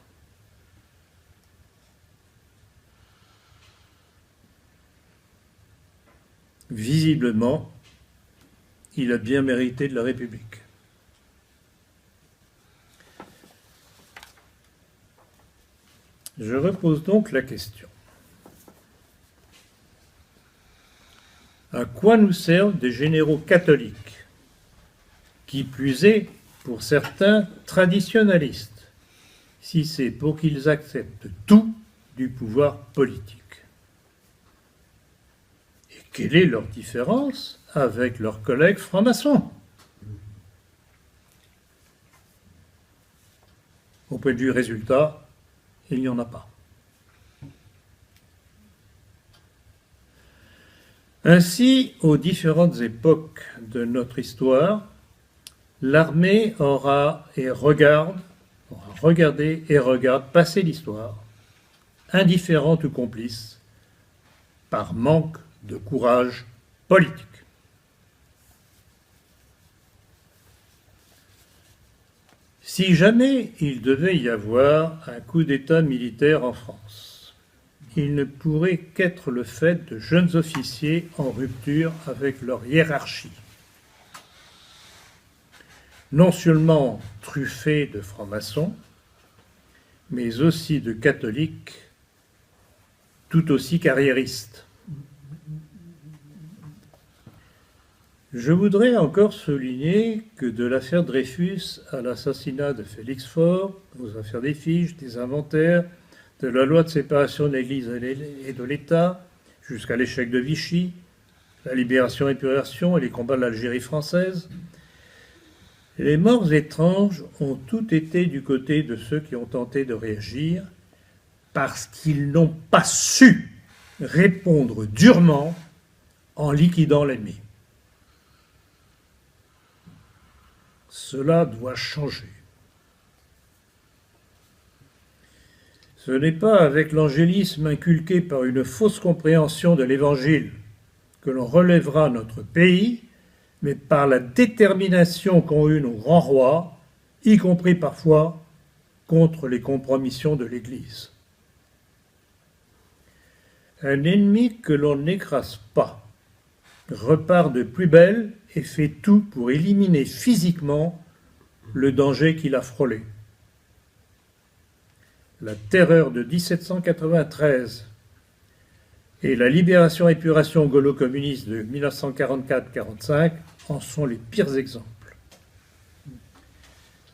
Visiblement, il a bien mérité de la République. Je repose donc la question. À quoi nous servent des généraux catholiques, qui plus est, pour certains, traditionalistes, si c'est pour qu'ils acceptent tout du pouvoir politique? Et quelle est leur différence avec leurs collègues francs-maçons? Au point de vue résultat, il n'y en a pas. Ainsi, aux différentes époques de notre histoire, l'armée aura regardé et regarde passer l'histoire, indifférente ou complice, par manque de courage politique. Si jamais il devait y avoir un coup d'État militaire en France, il ne pourrait qu'être le fait de jeunes officiers en rupture avec leur hiérarchie, non seulement truffés de francs-maçons, mais aussi de catholiques tout aussi carriéristes. Je voudrais encore souligner que de l'affaire Dreyfus à l'assassinat de Félix Faure, aux affaires des fiches, des inventaires, de la loi de séparation de l'Église et de l'État, jusqu'à l'échec de Vichy, la libération et l'épuration et les combats de l'Algérie française, les morts étranges ont toutes été du côté de ceux qui ont tenté de réagir parce qu'ils n'ont pas su répondre durement en liquidant l'ennemi. Cela doit changer. Ce n'est pas avec l'angélisme inculqué par une fausse compréhension de l'Évangile que l'on relèvera notre pays, mais par la détermination qu'ont eue nos grands rois, y compris parfois contre les compromissions de l'Église. Un ennemi que l'on n'écrase pas repart de plus belle et fait tout pour éliminer physiquement le danger qu'il a frôlé. La terreur de 1793 et la libération et épuration gaulo-communiste de 1944-45 en sont les pires exemples.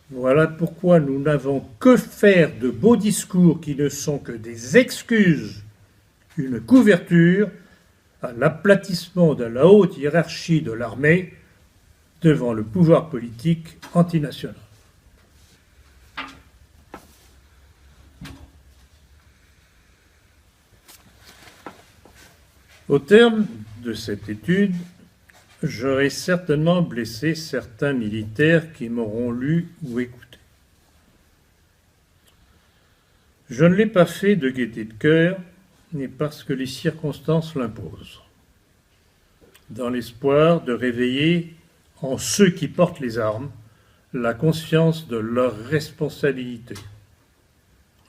Voilà pourquoi nous n'avons que faire de beaux discours qui ne sont que des excuses, une couverture à l'aplatissement de la haute hiérarchie de l'armée devant le pouvoir politique antinational. Au terme de cette étude, j'aurais certainement blessé certains militaires qui m'auront lu ou écouté. Je ne l'ai pas fait de gaieté de cœur, mais parce que les circonstances l'imposent, dans l'espoir de réveiller en ceux qui portent les armes la conscience de leur responsabilité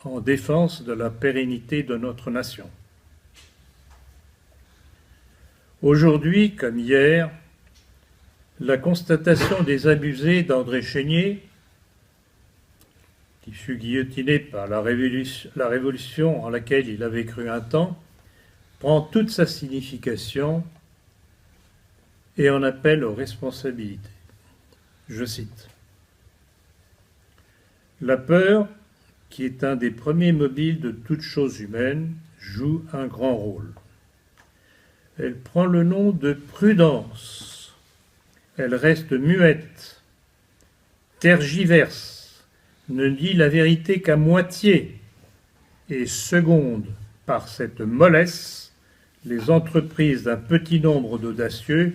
en défense de la pérennité de notre nation. Aujourd'hui, comme hier, la constatation des abusés d'André Chénier, qui fut guillotiné par la révolution en laquelle il avait cru un temps, prend toute sa signification et en appelle aux responsabilités. Je cite. La peur, qui est un des premiers mobiles de toute chose humaine, joue un grand rôle. Elle prend le nom de prudence. Elle reste muette, tergiverse, ne dit la vérité qu'à moitié et seconde par cette mollesse les entreprises d'un petit nombre d'audacieux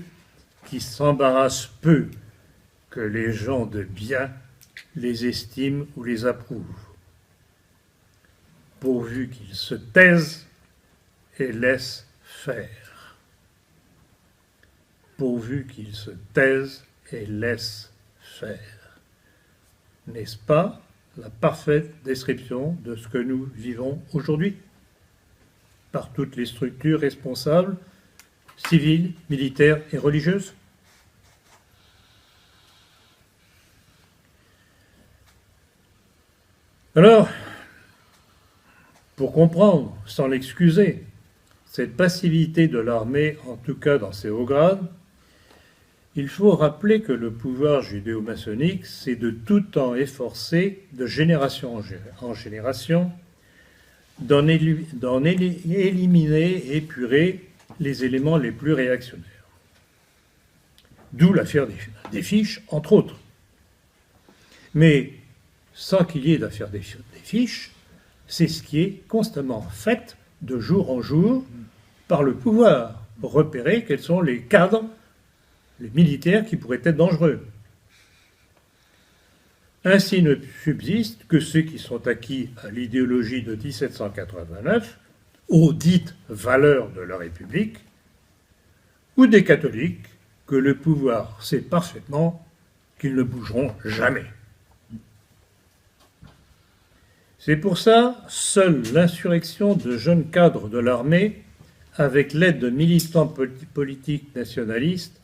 qui s'embarrassent peu que les gens de bien les estiment ou les approuvent, pourvu qu'ils se taisent et laissent faire. Pourvu qu'ils se taisent et laissent faire. N'est-ce pas la parfaite description de ce que nous vivons aujourd'hui par toutes les structures responsables, civiles, militaires et religieuses? Alors, pour comprendre, sans l'excuser, cette passivité de l'armée, en tout cas dans ses hauts grades, il faut rappeler que le pouvoir judéo-maçonnique s'est de tout temps efforcé, de génération en génération, d'en éliminer et épurer les éléments les plus réactionnaires. D'où l'affaire des fiches, entre autres. Mais sans qu'il y ait d'affaire des fiches, c'est ce qui est constamment fait de jour en jour par le pouvoir, pour repérer quels sont les cadres, les militaires qui pourraient être dangereux. Ainsi ne subsistent que ceux qui sont acquis à l'idéologie de 1789, aux dites valeurs de la République, ou des catholiques que le pouvoir sait parfaitement qu'ils ne bougeront jamais. C'est pour ça, seule l'insurrection de jeunes cadres de l'armée, avec l'aide de militants politiques nationalistes,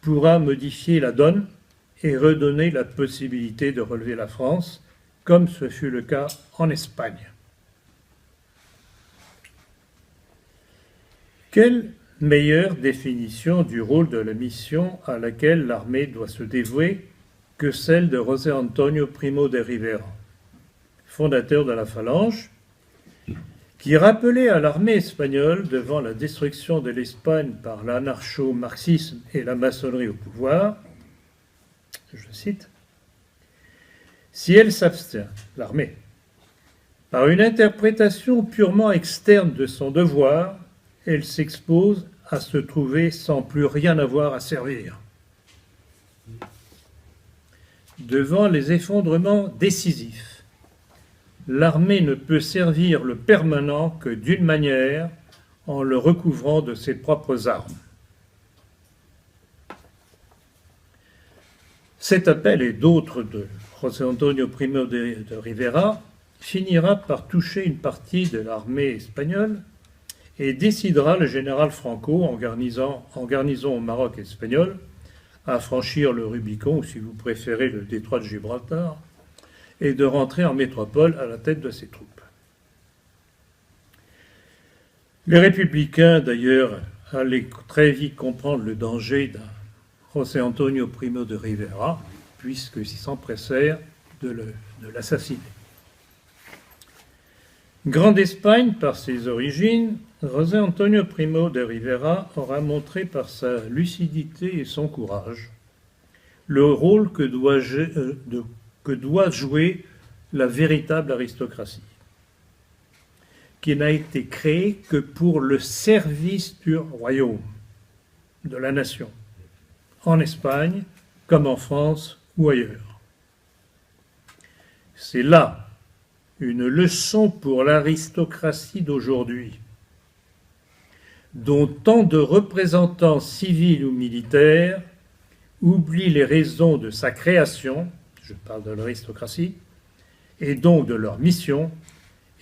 pourra modifier la donne et redonner la possibilité de relever la France, comme ce fut le cas en Espagne. Quelle meilleure définition du rôle de la mission à laquelle l'armée doit se dévouer que celle de José Antonio Primo de Rivera, fondateur de la Phalange, qui rappelait à l'armée espagnole, devant la destruction de l'Espagne par l'anarcho-marxisme et la maçonnerie au pouvoir, je cite, « Si elle s'abstient, l'armée, par une interprétation purement externe de son devoir, elle s'expose à se trouver sans plus rien avoir à servir. Devant les effondrements décisifs, l'armée ne peut servir le permanent que d'une manière, en le recouvrant de ses propres armes. » Cet appel et d'autres de José Antonio Primo de Rivera finira par toucher une partie de l'armée espagnole et décidera le général Franco, en garnison au Maroc espagnol, à franchir le Rubicon, ou si vous préférez le détroit de Gibraltar, et de rentrer en métropole à la tête de ses troupes. Les républicains, d'ailleurs, allaient très vite comprendre le danger d'un José Antonio Primo de Rivera, puisqu'ils s'empressèrent de l'assassiner. Grand d'Espagne par ses origines, José Antonio Primo de Rivera aura montré par sa lucidité et son courage le rôle que doit jouer la véritable aristocratie, qui n'a été créée que pour le service du royaume de la nation, en Espagne comme en France ou ailleurs. C'est là une leçon pour l'aristocratie d'aujourd'hui, dont tant de représentants civils ou militaires oublient les raisons de sa création, je parle de l'aristocratie, et donc de leur mission,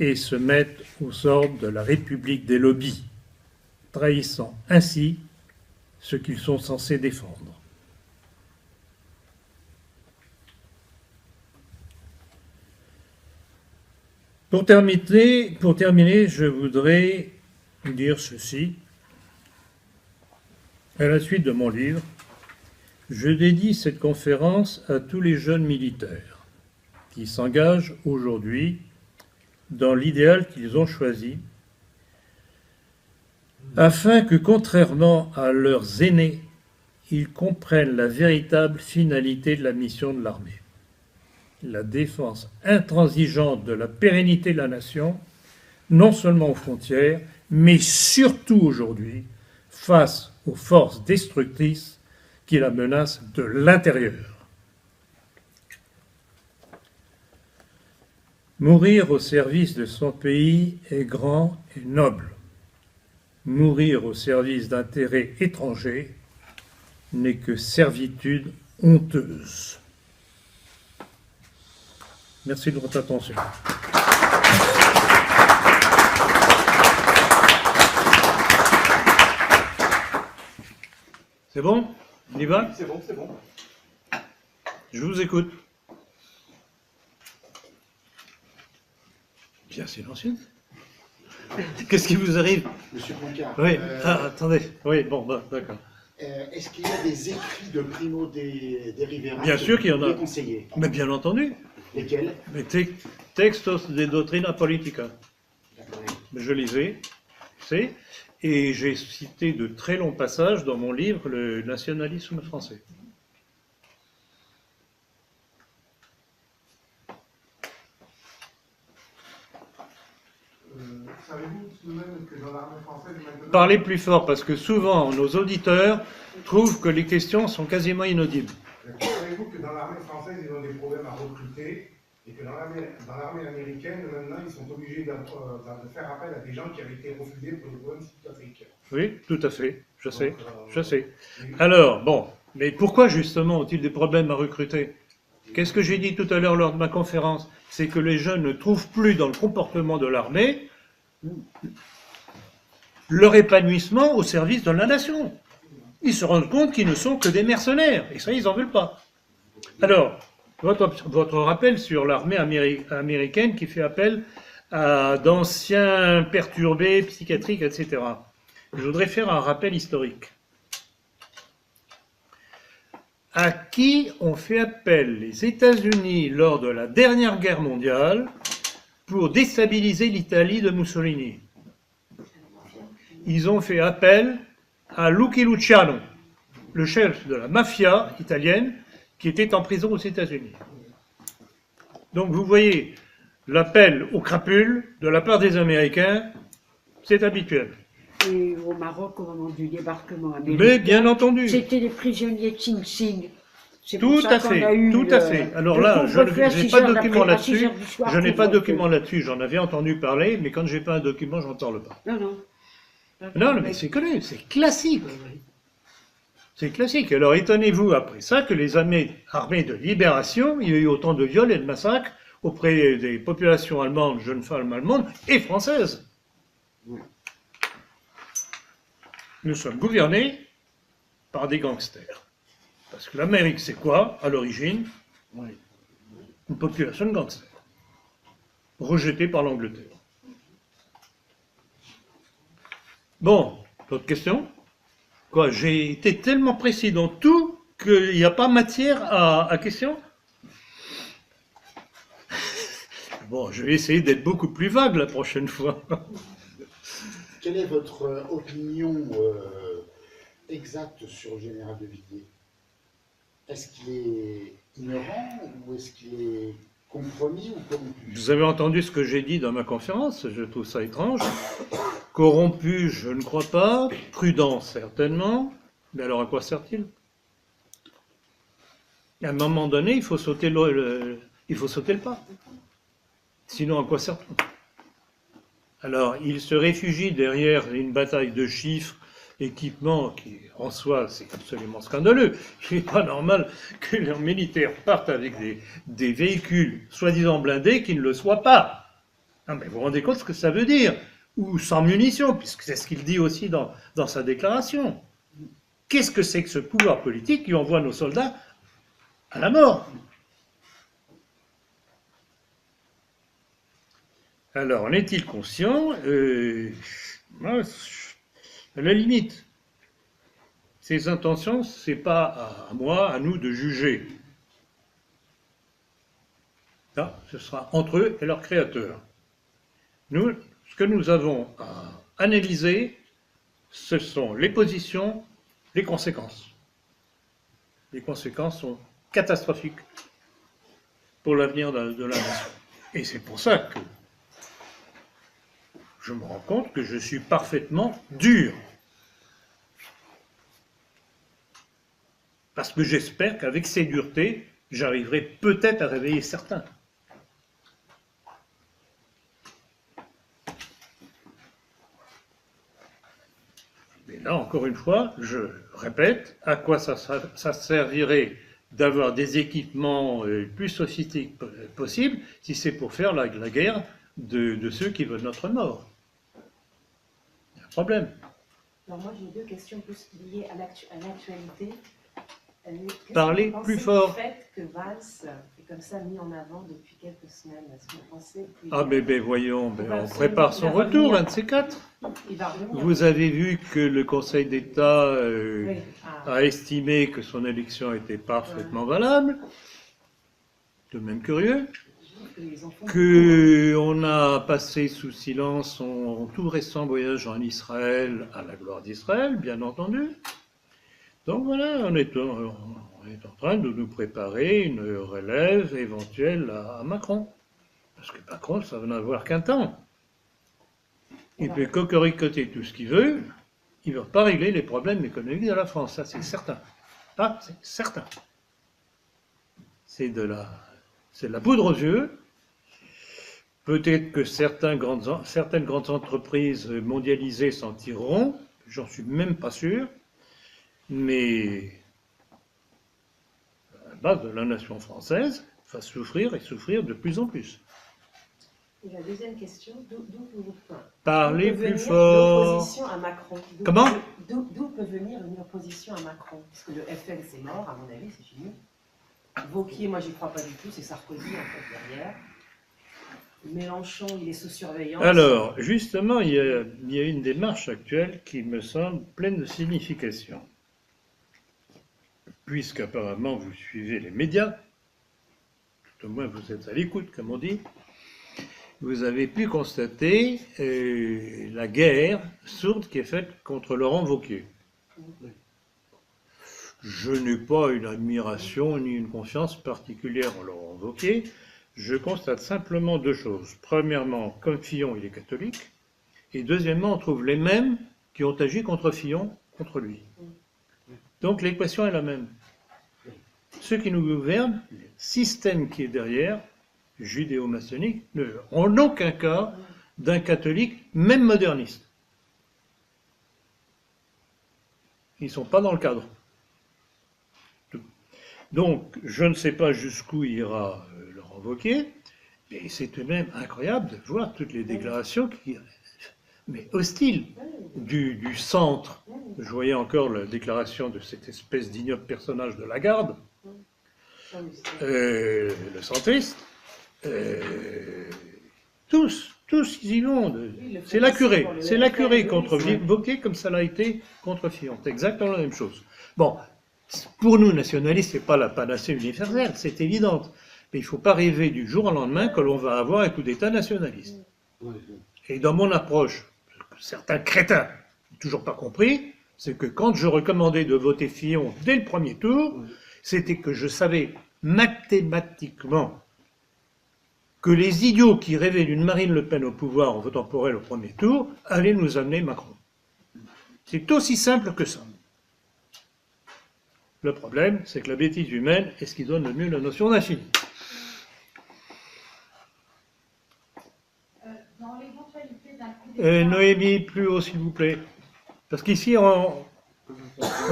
et se mettent aux ordres de la République des lobbies, trahissant ainsi ce qu'ils sont censés défendre. Pour terminer, je voudrais dire ceci. À la suite de mon livre, je dédie cette conférence à tous les jeunes militaires qui s'engagent aujourd'hui dans l'idéal qu'ils ont choisi, afin que, contrairement à leurs aînés, ils comprennent la véritable finalité de la mission de l'armée. La défense intransigeante de la pérennité de la nation, non seulement aux frontières, mais surtout aujourd'hui, face aux forces destructrices qui la menacent de l'intérieur. Mourir au service de son pays est grand et noble. Mourir au service d'intérêts étrangers n'est que servitude honteuse. Merci de votre attention. C'est bon? On y va? C'est bon, c'est bon. Je vous écoute. Bien silencieux. Qu'est-ce qui vous arrive? Monsieur Poncard. Oui, attendez. Oui, bon, d'accord. Est-ce qu'il y a des écrits de Primo de Rivera Bien sûr qu'il y en a. Conseillers. Mais bien entendu. Lesquels? Mais Textos de Doctrina Politica. Je lisais, c'est, et j'ai cité de très longs passages dans mon livre Le nationalisme français. Savez-vous tout de même que dans l'armée française maintenant... Parlez plus fort, parce que souvent nos auditeurs trouvent que les questions sont quasiment inaudibles. Savez-vous que dans l'armée française, ils ont des problèmes à recruter et que dans l'armée américaine, maintenant, ils sont obligés de faire appel à des gens qui avaient été refusés pour des problèmes psychiatriques. Oui, tout à fait, je sais, Donc, je sais. Alors, bon, mais pourquoi justement ont-ils des problèmes à recruter? Qu'est-ce que j'ai dit tout à l'heure lors de ma conférence? C'est que les jeunes ne trouvent plus dans le comportement de l'armée leur épanouissement au service de la nation. Ils se rendent compte qu'ils ne sont que des mercenaires, et ça, ils n'en veulent pas. Alors, votre rappel sur l'armée américaine qui fait appel à d'anciens perturbés psychiatriques, etc. Je voudrais faire un rappel historique. À qui ont fait appel les États-Unis lors de la dernière guerre mondiale pour déstabiliser l'Italie de Mussolini? Ils ont fait appel à Lucky Luciano, le chef de la mafia italienne, qui était en prison aux États-Unis. Donc vous voyez, l'appel aux crapules de la part des Américains, c'est habituel. Et au Maroc, au moment du débarquement américain, Mais bien entendu. c'était les prisonniers de Sing Sing. C'est Tout pour ça à qu'on fait, a eu tout à fait. Alors là, je n'ai pas de document là-dessus. Je n'ai pas de document là-dessus. J'en avais entendu parler, mais quand j'ai pas un document, j'en parle pas. Non, non. Non, mais c'est connu, c'est classique. C'est classique. Alors étonnez-vous après ça que les armées de libération, il y a eu autant de viols et de massacres auprès des populations allemandes, jeunes femmes allemandes et françaises. Nous sommes gouvernés par des gangsters. Parce que l'Amérique, c'est quoi, à l'origine? Une population de gangsters, rejetée par l'Angleterre. Bon, d'autres questions? Quoi, j'ai été tellement précis dans tout qu'il n'y a pas matière à question? Bon, je vais essayer d'être beaucoup plus vague la prochaine fois. Quelle est votre opinion exacte sur le général de Villiers? Est-ce qu'il est ignorant ou est-ce qu'il est compromis ou corrompu? Vous avez entendu ce que j'ai dit dans ma conférence, je trouve ça étrange. Corrompu, je ne crois pas. Prudent, certainement. Mais alors à quoi sert-il? À un moment donné, il faut sauter il faut sauter le pas. Sinon, à quoi sert-on? Alors, il se réfugie derrière une bataille de chiffres, équipements, qui en soi, c'est absolument scandaleux. Il n'est pas normal que leurs militaires partent avec des véhicules soi-disant blindés qui ne le soient pas. Non, mais vous vous rendez compte ce que ça veut dire? Ou sans munitions, puisque c'est ce qu'il dit aussi dans sa déclaration. Qu'est-ce que c'est que ce pouvoir politique qui envoie nos soldats à la mort? Alors, en est-il conscient? Moi, à la limite, ses intentions, c'est pas à moi, à nous de juger. Ça, ce sera entre eux et leur créateur. Nous, ce que nous avons à analyser, ce sont les positions, les conséquences. Les conséquences sont catastrophiques pour l'avenir de la nation. Et c'est pour ça que je me rends compte que je suis parfaitement dur. Parce que j'espère qu'avec ces duretés, j'arriverai peut-être à réveiller certains. Mais là, encore une fois, je répète, à quoi ça servirait d'avoir des équipements plus sophistiqués possibles si c'est pour faire la guerre de ceux qui veulent notre mort? Il y a un problème. Alors moi j'ai deux questions plus liées à l'actualité. Qu'est-ce Parlez que vous plus pensez fort. du fait que Valls est comme ça mis en avant depuis quelques semaines? Est-ce que vous pensez qu'il Ah, mais voyons, il va on absolument- prépare il son va retour, revenir. un de ces quatre. Il va revenir? Vous avez vu que le Conseil d'État Oui. Ah. a estimé que son élection était parfaitement valable. De même curieux. Que les enfants- Qu'on a passé sous silence son tout récent voyage en Israël, à la gloire d'Israël, bien entendu. Donc voilà, on est en train de nous préparer une relève éventuelle à Macron. Parce que Macron, ça va n'avoir qu'un temps. Il peut cocoricoter tout ce qu'il veut, il ne va pas régler les problèmes économiques de la France, ça c'est certain. Ah, c'est certain. C'est de la poudre aux yeux. Peut-être que certaines grandes entreprises mondialisées s'en tireront, j'en suis même pas sûr, mais la base de la nation française va souffrir et souffrir de plus en plus. Et la deuxième question, d'où Parlez peut plus venir fort. l'opposition à Macron? Comment? D'où peut venir une opposition à Macron? Parce que le FN c'est mort, à mon avis, c'est fini. Wauquiez, moi j'y crois pas du tout, c'est Sarkozy en fait derrière. Mélenchon, il est sous surveillance. Alors, justement, il y a une démarche actuelle qui me semble pleine de signification. Puisqu'apparemment vous suivez les médias, tout au moins vous êtes à l'écoute, comme on dit, vous avez pu constater la guerre sourde qui est faite contre Laurent Wauquiez. Je n'ai pas une admiration ni une confiance particulière en Laurent Wauquiez. Je constate simplement deux choses. Premièrement, comme Fillon, il est catholique. Et deuxièmement, on trouve les mêmes qui ont agi contre Fillon, contre lui. Donc l'équation est la même. Ceux qui nous gouvernent, le système qui est derrière, judéo-maçonnique, ne veut en aucun cas d'un catholique, même moderniste. Ils ne sont pas dans le cadre. Donc, je ne sais pas jusqu'où ira Laurent Wauquiez, mais c'est tout de même incroyable de voir toutes les déclarations mais hostiles du centre. Je voyais encore la déclaration de cette espèce d'ignoble personnage de Lagarde, le centriste. Tous ils y vont. C'est la curée contre Wauquiez comme ça l'a été contre Fillon. C'est exactement la même chose. Bon. Pour nous, nationalistes, ce n'est pas la panacée universelle, c'est évident. Mais il ne faut pas rêver du jour au lendemain que l'on va avoir un coup d'État nationaliste. Et dans mon approche, certains crétins n'ont toujours pas compris, c'est que quand je recommandais de voter Fillon dès le premier tour, c'était que je savais mathématiquement que les idiots qui rêvaient d'une Marine Le Pen au pouvoir en votant pour elle au premier tour allaient nous amener Macron. C'est aussi simple que ça. Le problème, c'est que la bêtise humaine est ce qui donne le mieux la notion d'infini. Dans l'éventualité d'un coup d'État, Noémie, plus haut s'il vous plaît. Parce qu'ici, on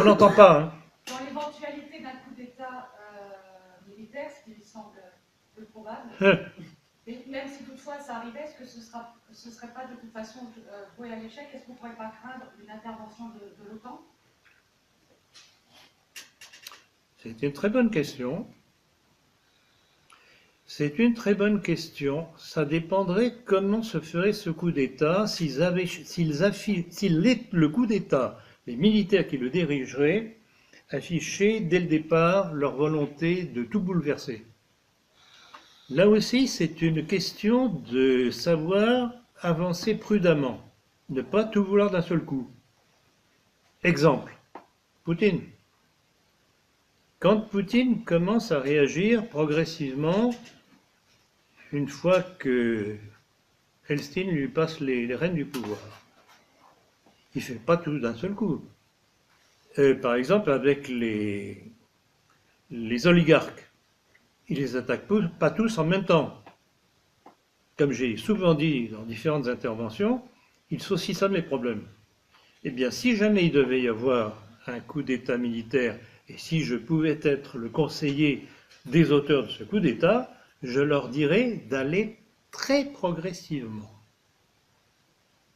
n'entend pas. Hein. dans l'éventualité d'un coup d'État militaire, ce qui me semble peu probable, et même si toutefois ça arrivait, est-ce que ce serait pas de toute façon voué à l'échec? Est-ce qu'on ne pourrait pas craindre une intervention de l'OTAN? C'est une très bonne question. C'est une très bonne question. Ça dépendrait comment se ferait ce coup d'État le coup d'État, les militaires qui le dirigeraient, affichaient dès le départ leur volonté de tout bouleverser. Là aussi, c'est une question de savoir avancer prudemment, ne pas tout vouloir d'un seul coup. Exemple, Poutine. Quand Poutine commence à réagir progressivement, une fois que Elstine lui passe les rênes du pouvoir, il ne fait pas tout d'un seul coup. Par exemple, avec les oligarques, il les attaque pas tous en même temps. Comme j'ai souvent dit dans différentes interventions, il saucissonne les problèmes. Eh bien, si jamais il devait y avoir un coup d'État militaire, et si je pouvais être le conseiller des auteurs de ce coup d'État, je leur dirais d'aller très progressivement,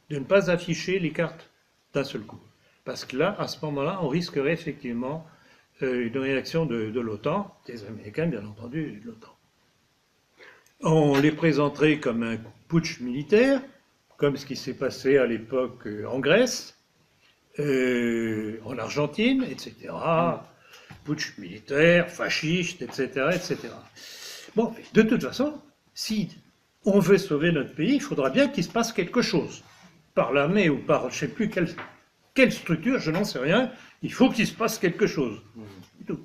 de ne pas afficher les cartes d'un seul coup. Parce que là, à ce moment-là, on risquerait effectivement une réaction de l'OTAN, des Américains bien entendu, de l'OTAN. On les présenterait comme un putsch militaire, comme ce qui s'est passé à l'époque en Grèce, en Argentine, etc. Putsch militaire, fasciste, etc., etc. Bon, de toute façon, si on veut sauver notre pays, il faudra bien qu'il se passe quelque chose. Par l'armée ou par je ne sais plus quelle structure, je n'en sais rien, il faut qu'il se passe quelque chose. Tout.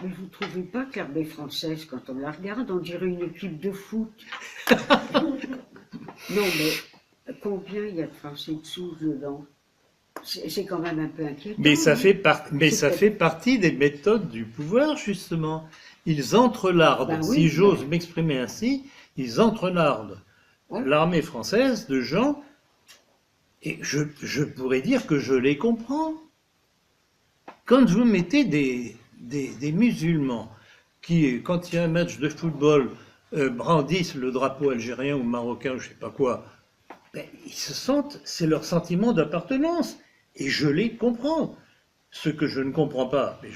Mais vous ne trouvez pas que l'armée française, quand on la regarde, on dirait une équipe de foot? Non, mais combien il y a de Français dessous dedans? C'est quand même un peu inquiétant. Mais ça hein. fait partie des méthodes du pouvoir, justement. Ils entrelardent, Ben oui, si j'ose m'exprimer ainsi, ils entrelardent Ouais. l'armée française de gens, et je pourrais dire que je les comprends. Quand vous mettez des musulmans qui, quand il y a un match de football, brandissent le drapeau algérien ou marocain, je ne sais pas quoi, ben, ils se sentent, c'est leur sentiment d'appartenance. Et je les comprends. Ce que je ne comprends pas, mais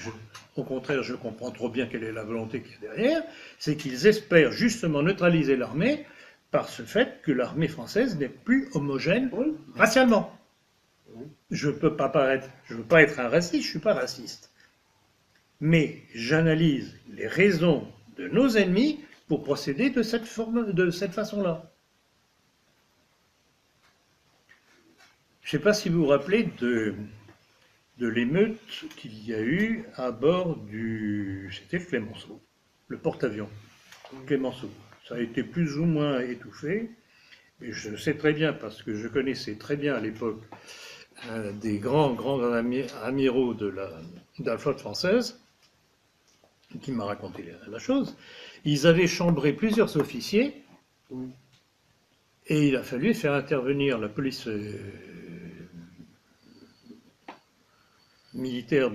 au contraire, je comprends trop bien quelle est la volonté qu'il y a derrière, c'est qu'ils espèrent justement neutraliser l'armée par ce fait que l'armée française n'est plus homogène racialement. Je ne veux pas être un raciste, je ne suis pas raciste. Mais j'analyse les raisons de nos ennemis pour procéder de cette façon-là. Je ne sais pas si vous vous rappelez de l'émeute qu'il y a eu à bord c'était le Clémenceau, le porte-avions Clémenceau. Ça a été plus ou moins étouffé, et je sais très bien, parce que je connaissais très bien à l'époque un des grands amiraux de la flotte française, qui m'a raconté la chose. Ils avaient chambré plusieurs officiers, et il a fallu faire intervenir la police militaire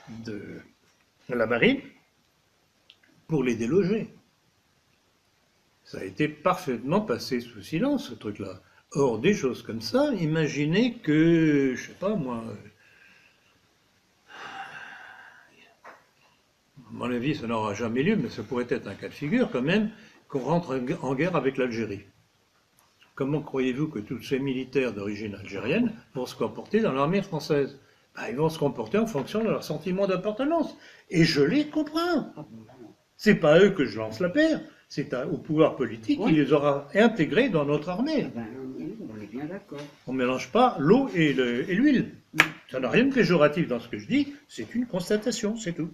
de la marine pour les déloger. Ça a été parfaitement passé sous silence, ce truc-là. Or, des choses comme ça, imaginez que, je sais pas moi, à mon avis, ça n'aura jamais lieu, mais ça pourrait être un cas de figure quand même, qu'on rentre en guerre avec l'Algérie. Comment croyez-vous que tous ces militaires d'origine algérienne vont se comporter dans l'armée française? Ben, ils vont se comporter en fonction de leur sentiment d'appartenance. Et je les comprends. C'est pas à eux que je lance la paire, c'est au pouvoir politique qui les aura intégrés dans notre armée. Ben, on est bien d'accord. On ne mélange pas l'eau et l'huile. Ça n'a rien de péjoratif dans ce que je dis, c'est une constatation, c'est tout.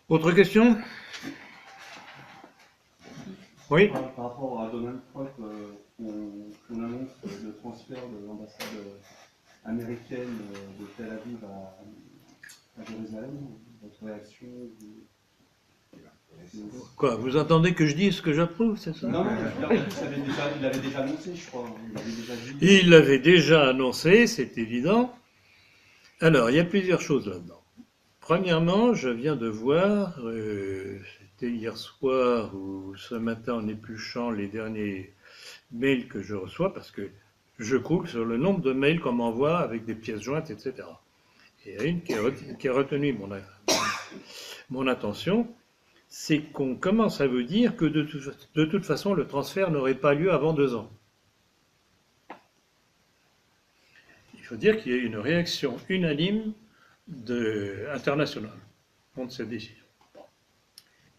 Autre question? Oui. Par rapport à Donald Trump, on annonce le transfert de l'ambassade américaine de Tel Aviv à Jérusalem. Votre réaction Quoi, vous attendez que je dise ce que j'approuve, c'est ça? Non, il l'avait déjà annoncé, je crois. Il l'avait déjà dit. Il l'avait déjà annoncé, c'est évident. Alors, il y a plusieurs choses là-dedans. Premièrement, je viens de voir, c'était hier soir ou ce matin en épluchant les derniers mails que je reçois, parce que je croule sur le nombre de mails qu'on m'envoie avec des pièces jointes, etc. Et il y a une qui a retenu mon attention, c'est qu'on commence à vous dire que de toute façon, le transfert n'aurait pas lieu avant 2 ans. Il faut dire qu'il y a une réaction unanime internationale contre cette décision.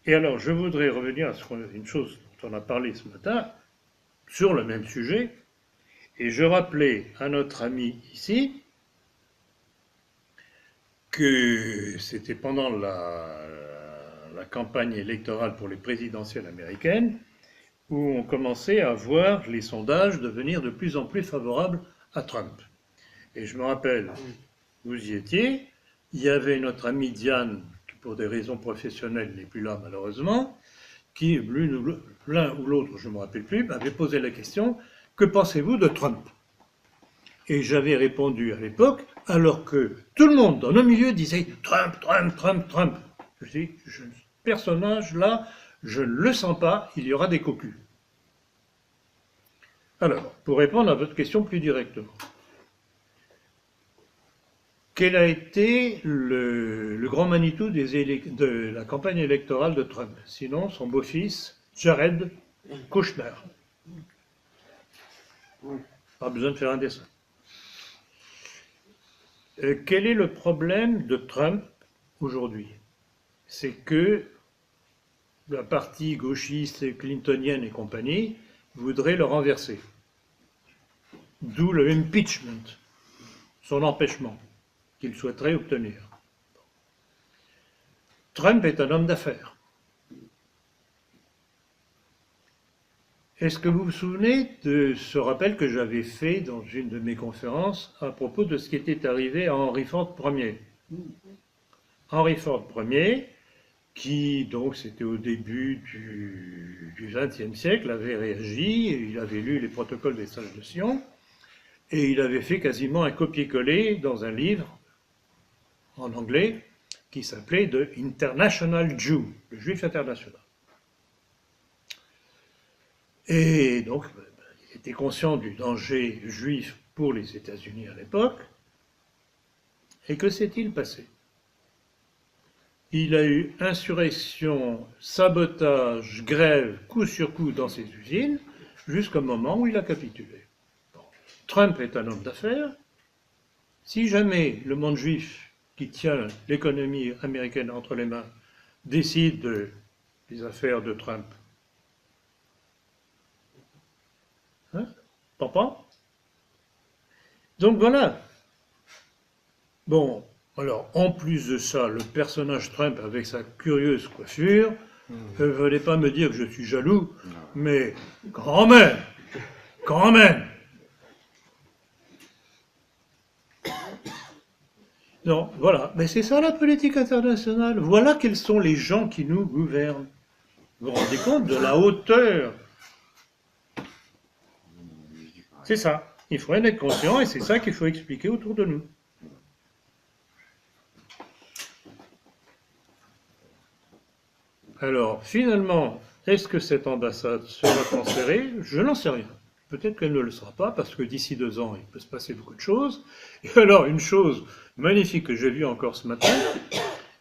Et alors, je voudrais revenir à une chose dont on a parlé ce matin, sur le même sujet, et je rappelais à notre ami ici que c'était pendant la campagne électorale pour les présidentielles américaines, où on commençait à voir les sondages devenir de plus en plus favorables à Trump. Et je me rappelle, vous y étiez, il y avait notre ami Diane, qui pour des raisons professionnelles n'est plus là malheureusement, qui, l'un ou l'autre, je ne me rappelle plus, m'avait posé la question, que pensez-vous de Trump? Et j'avais répondu à l'époque, alors que tout le monde dans nos milieux disait Trump, Trump, Trump, Trump. Je dis, ce personnage-là, je ne le sens pas, il y aura des cocus. Alors, pour répondre à votre question plus directement, quel a été le grand Manitou de la campagne électorale de Trump? Sinon, son beau-fils, Jared Kushner. Pas besoin de faire un dessin. Quel est le problème de Trump aujourd'hui? C'est que la partie gauchiste, clintonienne et compagnie voudrait le renverser. D'où le impeachment, son empêchement, qu'il souhaiterait obtenir. Trump est un homme d'affaires. Est-ce que vous vous souvenez de ce rappel que j'avais fait dans une de mes conférences à propos de ce qui était arrivé à Henry Ford Ier? Henry Ford Ier, qui, donc, c'était au début du XXe siècle, avait réagi, il avait lu les protocoles des sages de Sion, et il avait fait quasiment un copier-coller dans un livre en anglais qui s'appelait The International Jew, le juif international. Et donc, il était conscient du danger juif pour les États-Unis à l'époque. Et que s'est-il passé? Il a eu insurrection, sabotage, grève, coup sur coup dans ses usines, jusqu'au moment où il a capitulé. Bon. Trump est un homme d'affaires. Si jamais le monde juif, qui tient l'économie américaine entre les mains, décide des affaires de Trump, Papa? Donc voilà. Bon, alors, en plus de ça, le personnage Trump avec sa curieuse coiffure, ne venez pas me dire que je suis jaloux, mais quand même. Non, voilà. Mais c'est ça la politique internationale. Voilà quels sont les gens qui nous gouvernent. Vous vous rendez compte de la hauteur? C'est ça. Il faut en être conscient et c'est ça qu'il faut expliquer autour de nous. Alors, finalement, est-ce que cette ambassade sera transférée? Je n'en sais rien. Peut-être qu'elle ne le sera pas, parce que d'ici 2 ans, il peut se passer beaucoup de choses. Et alors, une chose magnifique que j'ai vue encore ce matin,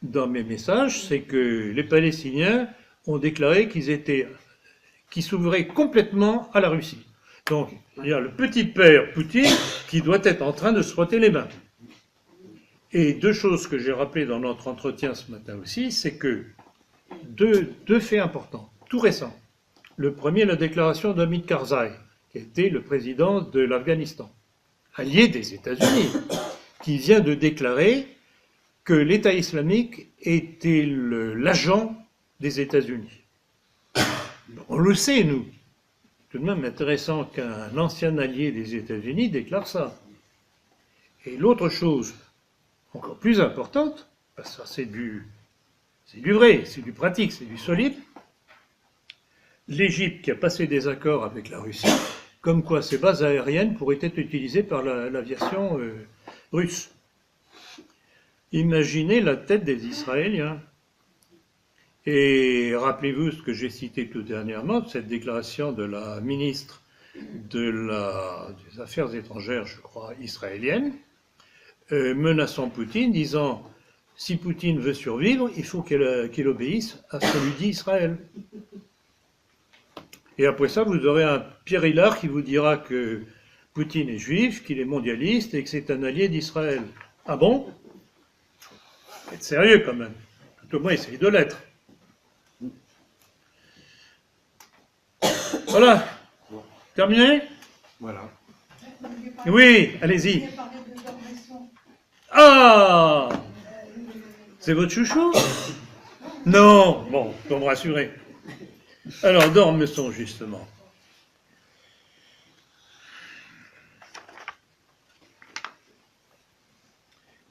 dans mes messages, c'est que les Palestiniens ont déclaré qu'ils s'ouvraient complètement à la Russie. Donc, il y a le petit père Poutine qui doit être en train de se frotter les mains. Et 2 choses que j'ai rappelées dans notre entretien ce matin aussi, c'est que deux faits importants, tout récents. Le premier, la déclaration d'Hamid Karzai, qui était le président de l'Afghanistan, allié des États-Unis, qui vient de déclarer que l'État islamique était l'agent des États-Unis. On le sait, nous. Tout de même intéressant qu'un ancien allié des États-Unis déclare ça. Et l'autre chose, encore plus importante, parce que ça c'est du vrai, c'est du pratique, c'est du solide, l'Égypte qui a passé des accords avec la Russie, comme quoi ces bases aériennes pourraient être utilisées par l'aviation russe. Imaginez la tête des Israéliens. Et rappelez-vous ce que j'ai cité tout dernièrement, cette déclaration de la ministre des Affaires étrangères, je crois, israélienne, menaçant Poutine, disant « Si Poutine veut survivre, il faut qu'il obéisse à ce que lui dit Israël. » Et après ça, vous aurez un Pierre Hillard qui vous dira que Poutine est juif, qu'il est mondialiste et que c'est un allié d'Israël. Ah bon? Faut être sérieux quand même. Tout au moins, essayez de l'être. Voilà. Terminé? Voilà. Oui, allez-y. Vous avez parlé de Dormesson. Ah! C'est votre chouchou? Non. Bon, pour me rassurer. Alors, Dormesson, justement.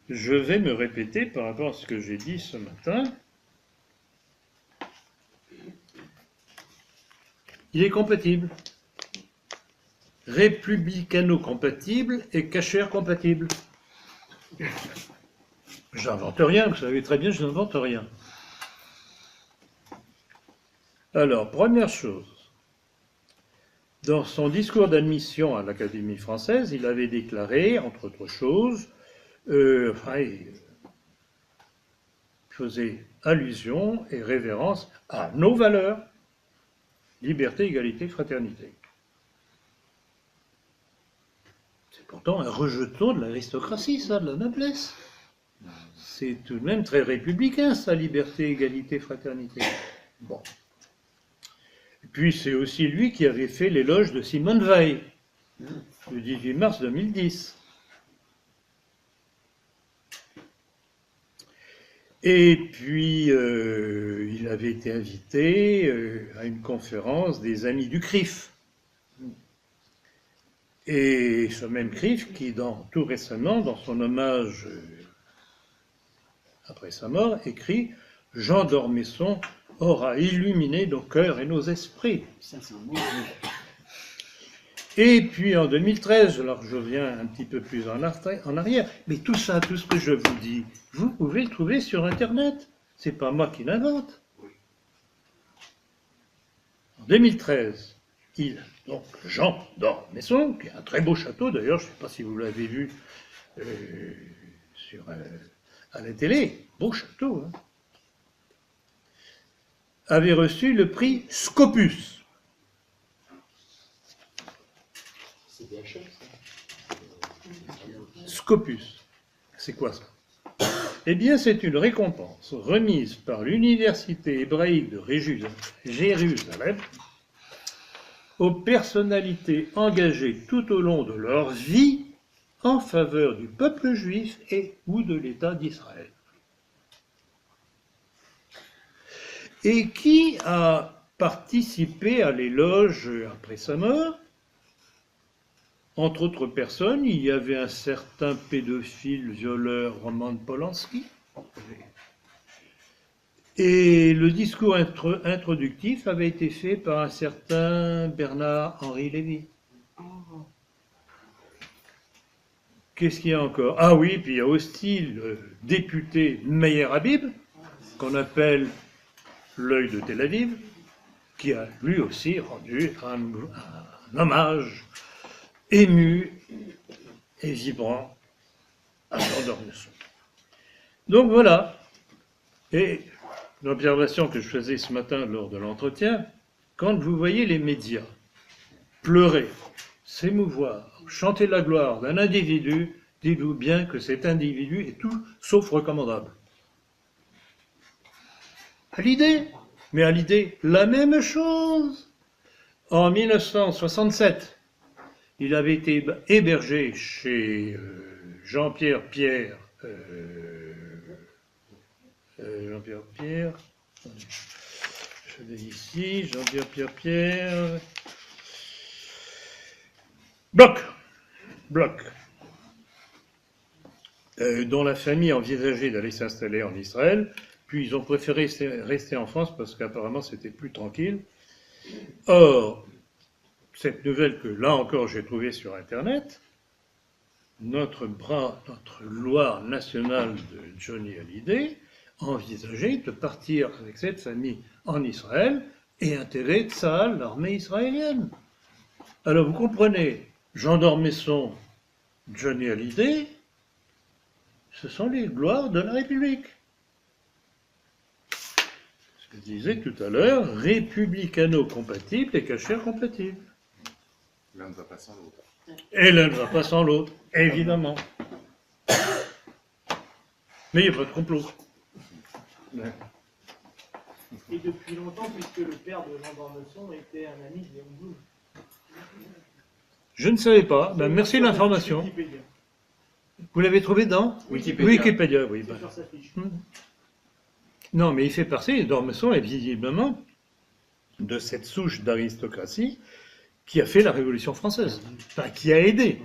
Je vais me répéter par rapport à ce que j'ai dit ce matin. Il est compatible. Républicano-compatible et cachère-compatible. J'invente rien, vous savez très bien, je n'invente rien. Alors, première chose, dans son discours d'admission à l'Académie française, il avait déclaré, entre autres choses, il faisait allusion et révérence à nos valeurs, liberté, égalité, fraternité. C'est pourtant un rejeton de l'aristocratie, ça, de la noblesse. C'est tout de même très républicain, ça, liberté, égalité, fraternité. Bon. Et puis c'est aussi lui qui avait fait l'éloge de Simone Veil, le 18 mars 2010. Et puis, il avait été invité à une conférence des Amis du CRIF. Et ce même CRIF qui, tout récemment, dans son hommage après sa mort, écrit « Jean d'Ormesson aura illuminé nos cœurs et nos esprits ». Ça sent bon. Et puis en 2013, alors je reviens un petit peu plus en arrière, mais tout ça, tout ce que je vous dis, vous pouvez le trouver sur Internet. C'est pas moi qui l'invente. En 2013, donc Jean d'Ormesson, qui a un très beau château d'ailleurs, je ne sais pas si vous l'avez vu à la télé, beau château, hein, avait reçu le prix Scopus. C'est bien cher, ça. Scopus, c'est quoi ça? Eh bien, c'est une récompense remise par l'Université hébraïque de Jérusalem aux personnalités engagées tout au long de leur vie en faveur du peuple juif et ou de l'État d'Israël. Et qui a participé à l'éloge après sa mort? Entre autres personnes, il y avait un certain pédophile violeur Roman Polanski. Et le discours introductif avait été fait par un certain Bernard-Henri Lévy. Qu'est-ce qu'il y a encore? Ah oui, puis il y a aussi le député Meyer Habib, qu'on appelle l'œil de Tel Aviv, qui a lui aussi rendu un hommage ému et vibrant à Jean d'Ormesson. Donc voilà. Et l'observation que je faisais ce matin lors de l'entretien, quand vous voyez les médias pleurer, s'émouvoir, chanter la gloire d'un individu, dites-vous bien que cet individu est tout sauf recommandable. À l'idée, mais à l'idée, la même chose. En 1967, il avait été hébergé chez Jean-Pierre, je l'ai ici, Jean-Pierre. Bloch. Dont la famille envisageait d'aller s'installer en Israël, puis ils ont préféré rester en France parce qu'apparemment c'était plus tranquille. Or, cette nouvelle que là encore j'ai trouvée sur Internet, notre loi nationale de Johnny Hallyday envisageait de partir avec cette famille en Israël et intégrer Tsahal, l'armée israélienne. Alors vous comprenez, Jean d'Ormesson, Johnny Hallyday, ce sont les gloires de la République. Ce que je disais tout à l'heure, républicano-compatible et cachère-compatible. L'un ne va pas sans l'autre. Et l'un ne va pas sans l'autre, évidemment. Mais il n'y a pas de complot. Et depuis longtemps, puisque le père de Jean d'Ormesson était un ami de Léon Blum. Je ne savais pas. Ben, merci de l'information. Wikipédia. Vous l'avez trouvé dans Wikipédia, oui. C'est Ben. sur sa fiche. Non, mais il fait partie, d'Ormesson est visiblement de cette souche d'aristocratie qui a fait la Révolution française, enfin, qui a aidé.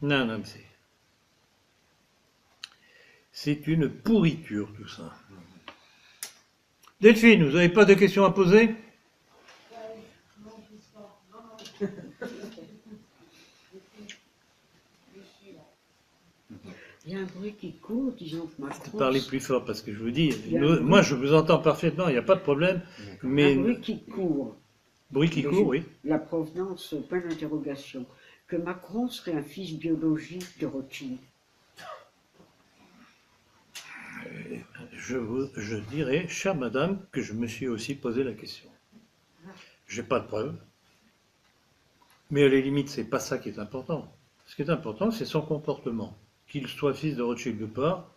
Non, mais c'est une pourriture tout ça. Delphine, vous n'avez pas de questions à poser? Il y a un bruit qui court, disons que Macron... Parlez plus fort parce que je vous dis, moi je vous entends parfaitement, il n'y a pas de problème, mais... Un bruit qui court. Bruit qui court, oui. La provenance, point d'interrogation. Que Macron serait un fils biologique de Rothschild. Je dirais, chère madame, que je me suis aussi posé la question. Je n'ai pas de preuves. Mais à la limite, c'est pas ça qui est important. Ce qui est important, c'est son comportement. Qu'il soit fils de Rothschild ou pas.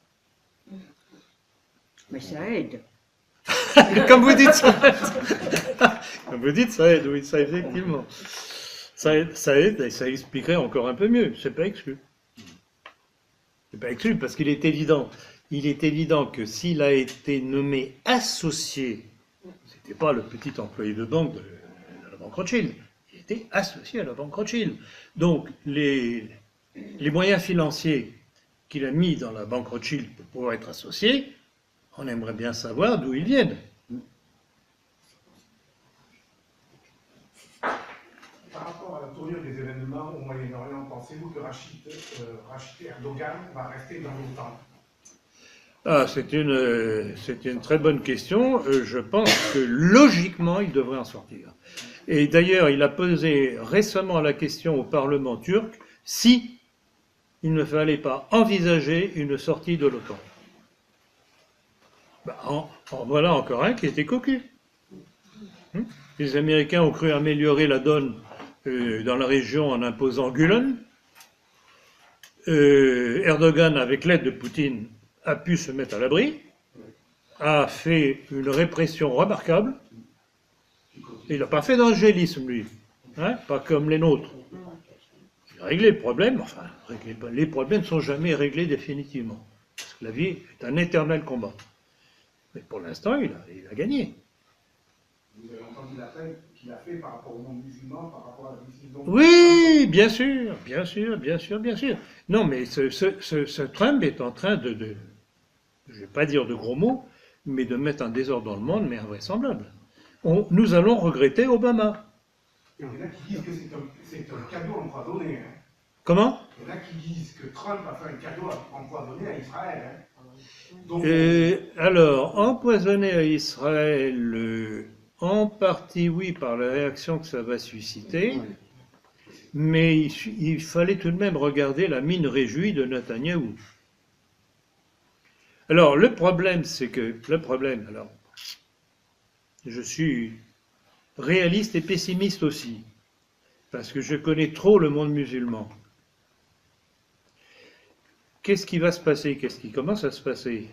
Mais ça aide. Comme vous dites, ça aide. Comme vous dites, ça aide, oui, ça effectivement. Ça aide et ça expliquerait encore un peu mieux. C'est pas exclu. C'est pas exclu parce qu'il est évident. Il est évident que s'il a été nommé associé, c'était pas le petit employé de banque de la banque Rothschild. Il était associé à la banque Rothschild. Donc les moyens financiers qu'il a mis dans la banque Rothschild pour pouvoir être associé, on aimerait bien savoir d'où ils viennent. Par rapport à la tournure des événements au Moyen-Orient, pensez-vous que Rachid Erdogan va rester dans l'OTAN? Ah, c'est une très bonne question. Je pense que logiquement, il devrait en sortir. Et d'ailleurs, il a posé récemment la question au Parlement turc si il ne fallait pas envisager une sortie de l'OTAN. En voilà encore un qui était cocu. Les Américains ont cru améliorer la donne dans la région en imposant Gülen. Erdogan, avec l'aide de Poutine, a pu se mettre à l'abri, a fait une répression remarquable. Il n'a pas fait d'angélisme, lui, hein, pas comme les nôtres. Il a réglé le problème, enfin, les problèmes ne sont jamais réglés définitivement. Parce que la vie est un éternel combat. Mais pour l'instant, il a gagné. Vous avez entendu l'appel qu'il a fait par rapport au monde musulman, par rapport à la décision... Oui, bien sûr. Non, mais ce Trump est en train je ne vais pas dire de gros mots, mais de mettre un désordre dans le monde, mais invraisemblable. Nous allons regretter Obama. Il y en a qui disent que c'est un cadeau empoisonné. Hein. Comment? Il y en a qui disent que Trump a fait un cadeau empoisonné à Israël. Hein. Donc, alors, empoisonné à Israël, en partie oui, par la réaction que ça va susciter, mais il fallait tout de même regarder la mine réjouie de Netanyahou. Alors, le problème, alors, je suis réaliste et pessimiste aussi, parce que je connais trop le monde musulman. Qu'est-ce qui va se passer? Qu'est-ce qui commence à se passer?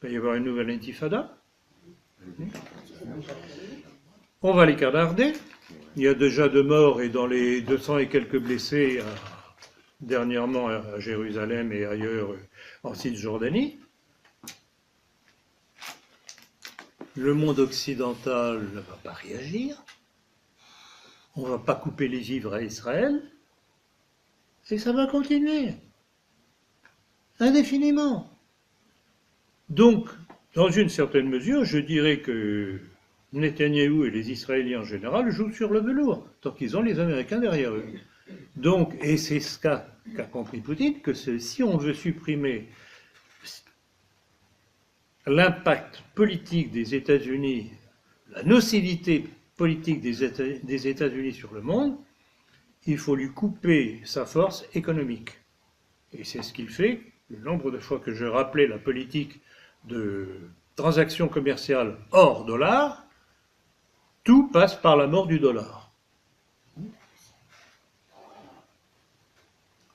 Il va y avoir une nouvelle intifada. On va les canarder. Il y a déjà 2 morts et dans les 200 et quelques blessés dernièrement à Jérusalem et ailleurs en Cisjordanie. le monde occidental ne va pas réagir, on ne va pas couper les vivres à Israël, et ça va continuer, indéfiniment. Donc, dans une certaine mesure, je dirais que Netanyahou et les Israéliens en général jouent sur le velours, tant qu'ils ont les Américains derrière eux. Donc, et c'est ce qu'a compris Poutine, que si on veut supprimer l'impact politique des États-Unis, la nocivité politique des États-Unis sur le monde, il faut lui couper sa force économique. Et c'est ce qu'il fait. Le nombre de fois que je rappelais la politique de transactions commerciales hors dollar, tout passe par la mort du dollar.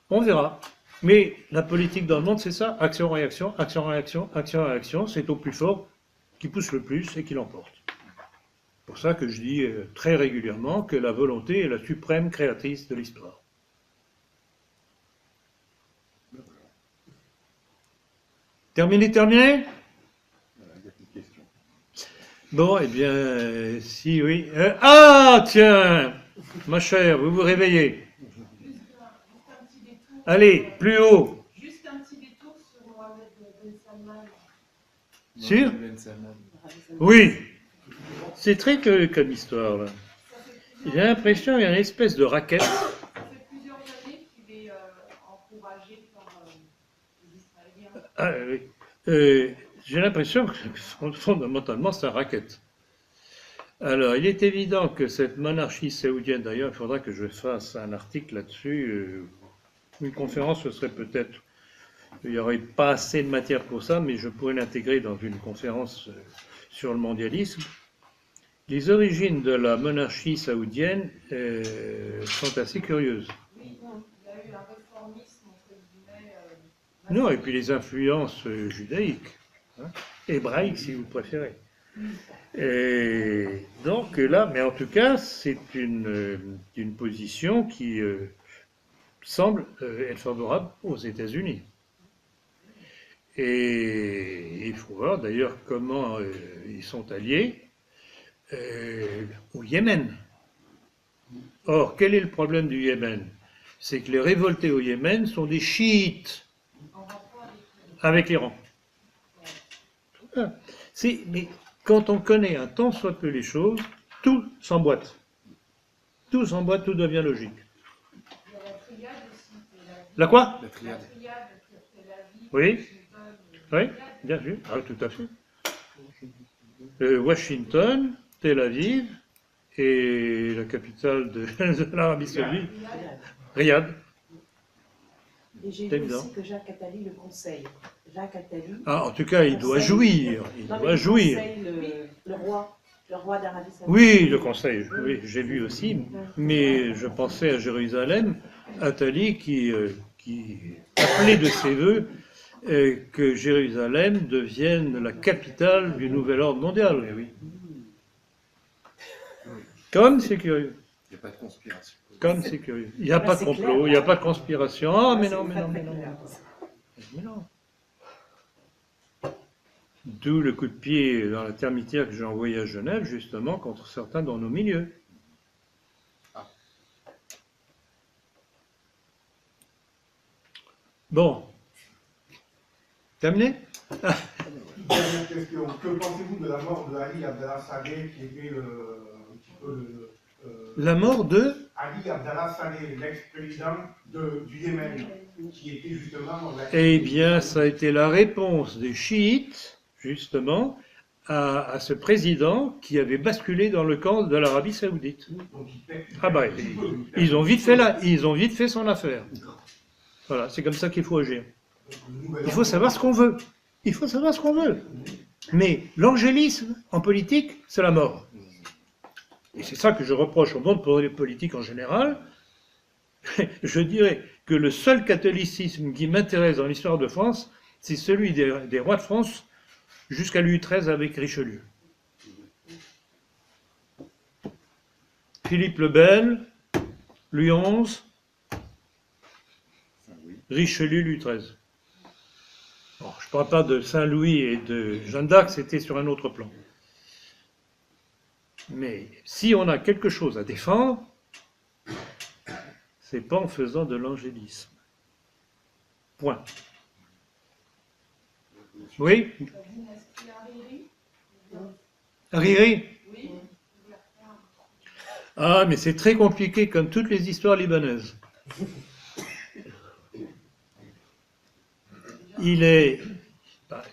On verra. Mais la politique dans le monde, c'est ça, action-réaction, action-réaction, action-réaction, c'est au plus fort qui pousse le plus et qui l'emporte. C'est pour ça que je dis très régulièrement que la volonté est la suprême créatrice de l'histoire. Terminé. Il y a une question. Bon, eh bien, si, oui. Ah, tiens, ma chère, vous vous réveillez. Allez, plus haut. Juste un petit détour sur Mohamed Ben Salman. Sûr? Ben Salman. Oui. C'est très curieux comme histoire, là. J'ai l'impression qu'il y a une espèce de raquette. Ça fait plusieurs années qu'il est encouragé par les Israéliens. Ah, oui. J'ai l'impression que fondamentalement, c'est un racket. Alors, il est évident que cette monarchie saoudienne, d'ailleurs, il faudra que je fasse un article là-dessus. Une conférence, ce serait peut-être... Il n'y aurait pas assez de matière pour ça, mais je pourrais l'intégrer dans une conférence sur le mondialisme. Les origines de la monarchie saoudienne sont assez curieuses. Oui, il y a eu un réformisme, entre guillemets. Non, et puis les influences judaïques, hein, hébraïques si vous préférez. Et donc là, mais en tout cas, c'est une position qui semble être favorable aux États-Unis. Et il faut voir d'ailleurs comment ils sont alliés au Yémen. Or, quel est le problème du Yémen? C'est que les révoltés au Yémen sont des chiites avec l'Iran. Mais quand on connaît un tant soit peu les choses, tout s'emboîte. Tout s'emboîte, tout devient logique. Il y a la triade aussi. La quoi? La triade. La triade Tel Aviv, Oui. Washington, Oui, bien sûr. Ah, tout à fait. Washington, Tel Aviv et la capitale de l'Arabie Saoudite, Riyad. Et j'ai C'est vu évident. aussi que Jacques Attali le conseille. Jacques Attali. Ah, en tout cas, il doit conseille- jouir. Il Non, mais doit jouir. conseille le roi d'Arabie Saoudite. Oui, le conseil, oui, j'ai vu aussi, mais je pensais à Jérusalem, Attali qui appelait de ses voeux que Jérusalem devienne la capitale du nouvel ordre mondial. Eh oui, Comme c'est curieux. il n'y a pas de conspiration. Comme c'est curieux. Il n'y a Là, pas de c'est complot, clair. il n'y a pas de conspiration. Ah, mais C'est non, mais très, non, très mais non. clair. Mais non. D'où le coup de pied dans la termitière que j'ai envoyé à Genève, justement, contre certains dans nos milieux. Bon. Terminé? Dernière question. Que pensez-vous de la mort de Ali Abdallah Saleh, qui était un petit peu La mort de... Ali Abdallah Saleh, l'ex-président du Yémen, qui était justement... Eh bien, ça a été la réponse des chiites, justement, à ce président qui avait basculé dans le camp de l'Arabie Saoudite. Donc, Ah bah, ils ont vite fait son affaire. Voilà, c'est comme ça qu'il faut agir. Il faut savoir ce qu'on veut. Il faut savoir ce qu'on veut. Mais l'angélisme en politique, c'est la mort. Et c'est ça que je reproche au monde politique en général. Je dirais que le seul catholicisme qui m'intéresse dans l'histoire de France, c'est celui des rois de France jusqu'à Louis XIII avec Richelieu. Philippe le Bel, Louis XI, Richelieu, Louis XIII. Bon, je ne parle pas de Saint-Louis et de Jeanne d'Arc, c'était sur un autre plan. Mais si on a quelque chose à défendre, c'est pas en faisant de l'angélisme. Point. Oui? Dynastie Hariri. Hariri? Oui. Ah, mais c'est très compliqué comme toutes les histoires libanaises.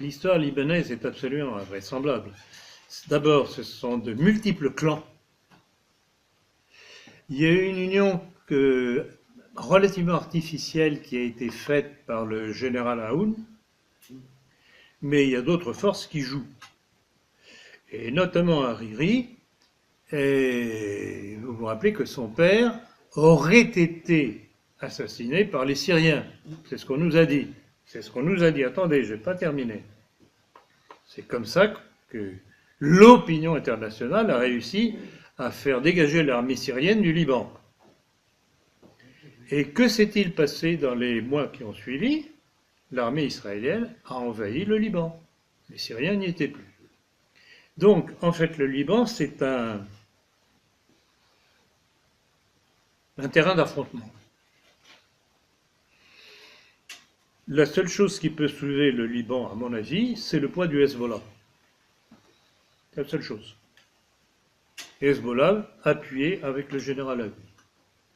L'histoire libanaise est absolument invraisemblable. D'abord, ce sont de multiples clans. Il y a eu une union relativement artificielle qui a été faite par le général Aoun, mais il y a d'autres forces qui jouent. Et notamment Hariri, et vous vous rappelez que son père aurait été assassiné par les Syriens. C'est ce qu'on nous a dit. C'est ce qu'on nous a dit. Attendez, je n'ai pas terminé. C'est comme ça que l'opinion internationale a réussi à faire dégager l'armée syrienne du Liban. Et que s'est-il passé dans les mois qui ont suivi? L'armée israélienne a envahi le Liban. Les Syriens n'y étaient plus. Donc, en fait, le Liban, c'est un terrain d'affrontement. La seule chose qui peut soulever le Liban, à mon avis, c'est le poids du Hezbollah. C'est la seule chose. Hezbollah appuyé avec le général Aoun.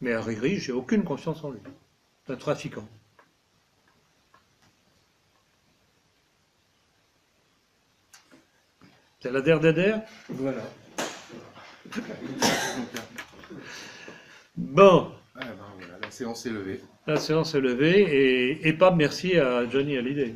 Mais Hariri, j'ai aucune confiance en lui. C'est un trafiquant. C'est la der. Voilà. Bon. Ah ben voilà, la séance est levée. La séance est levée et pas merci à Johnny Hallyday.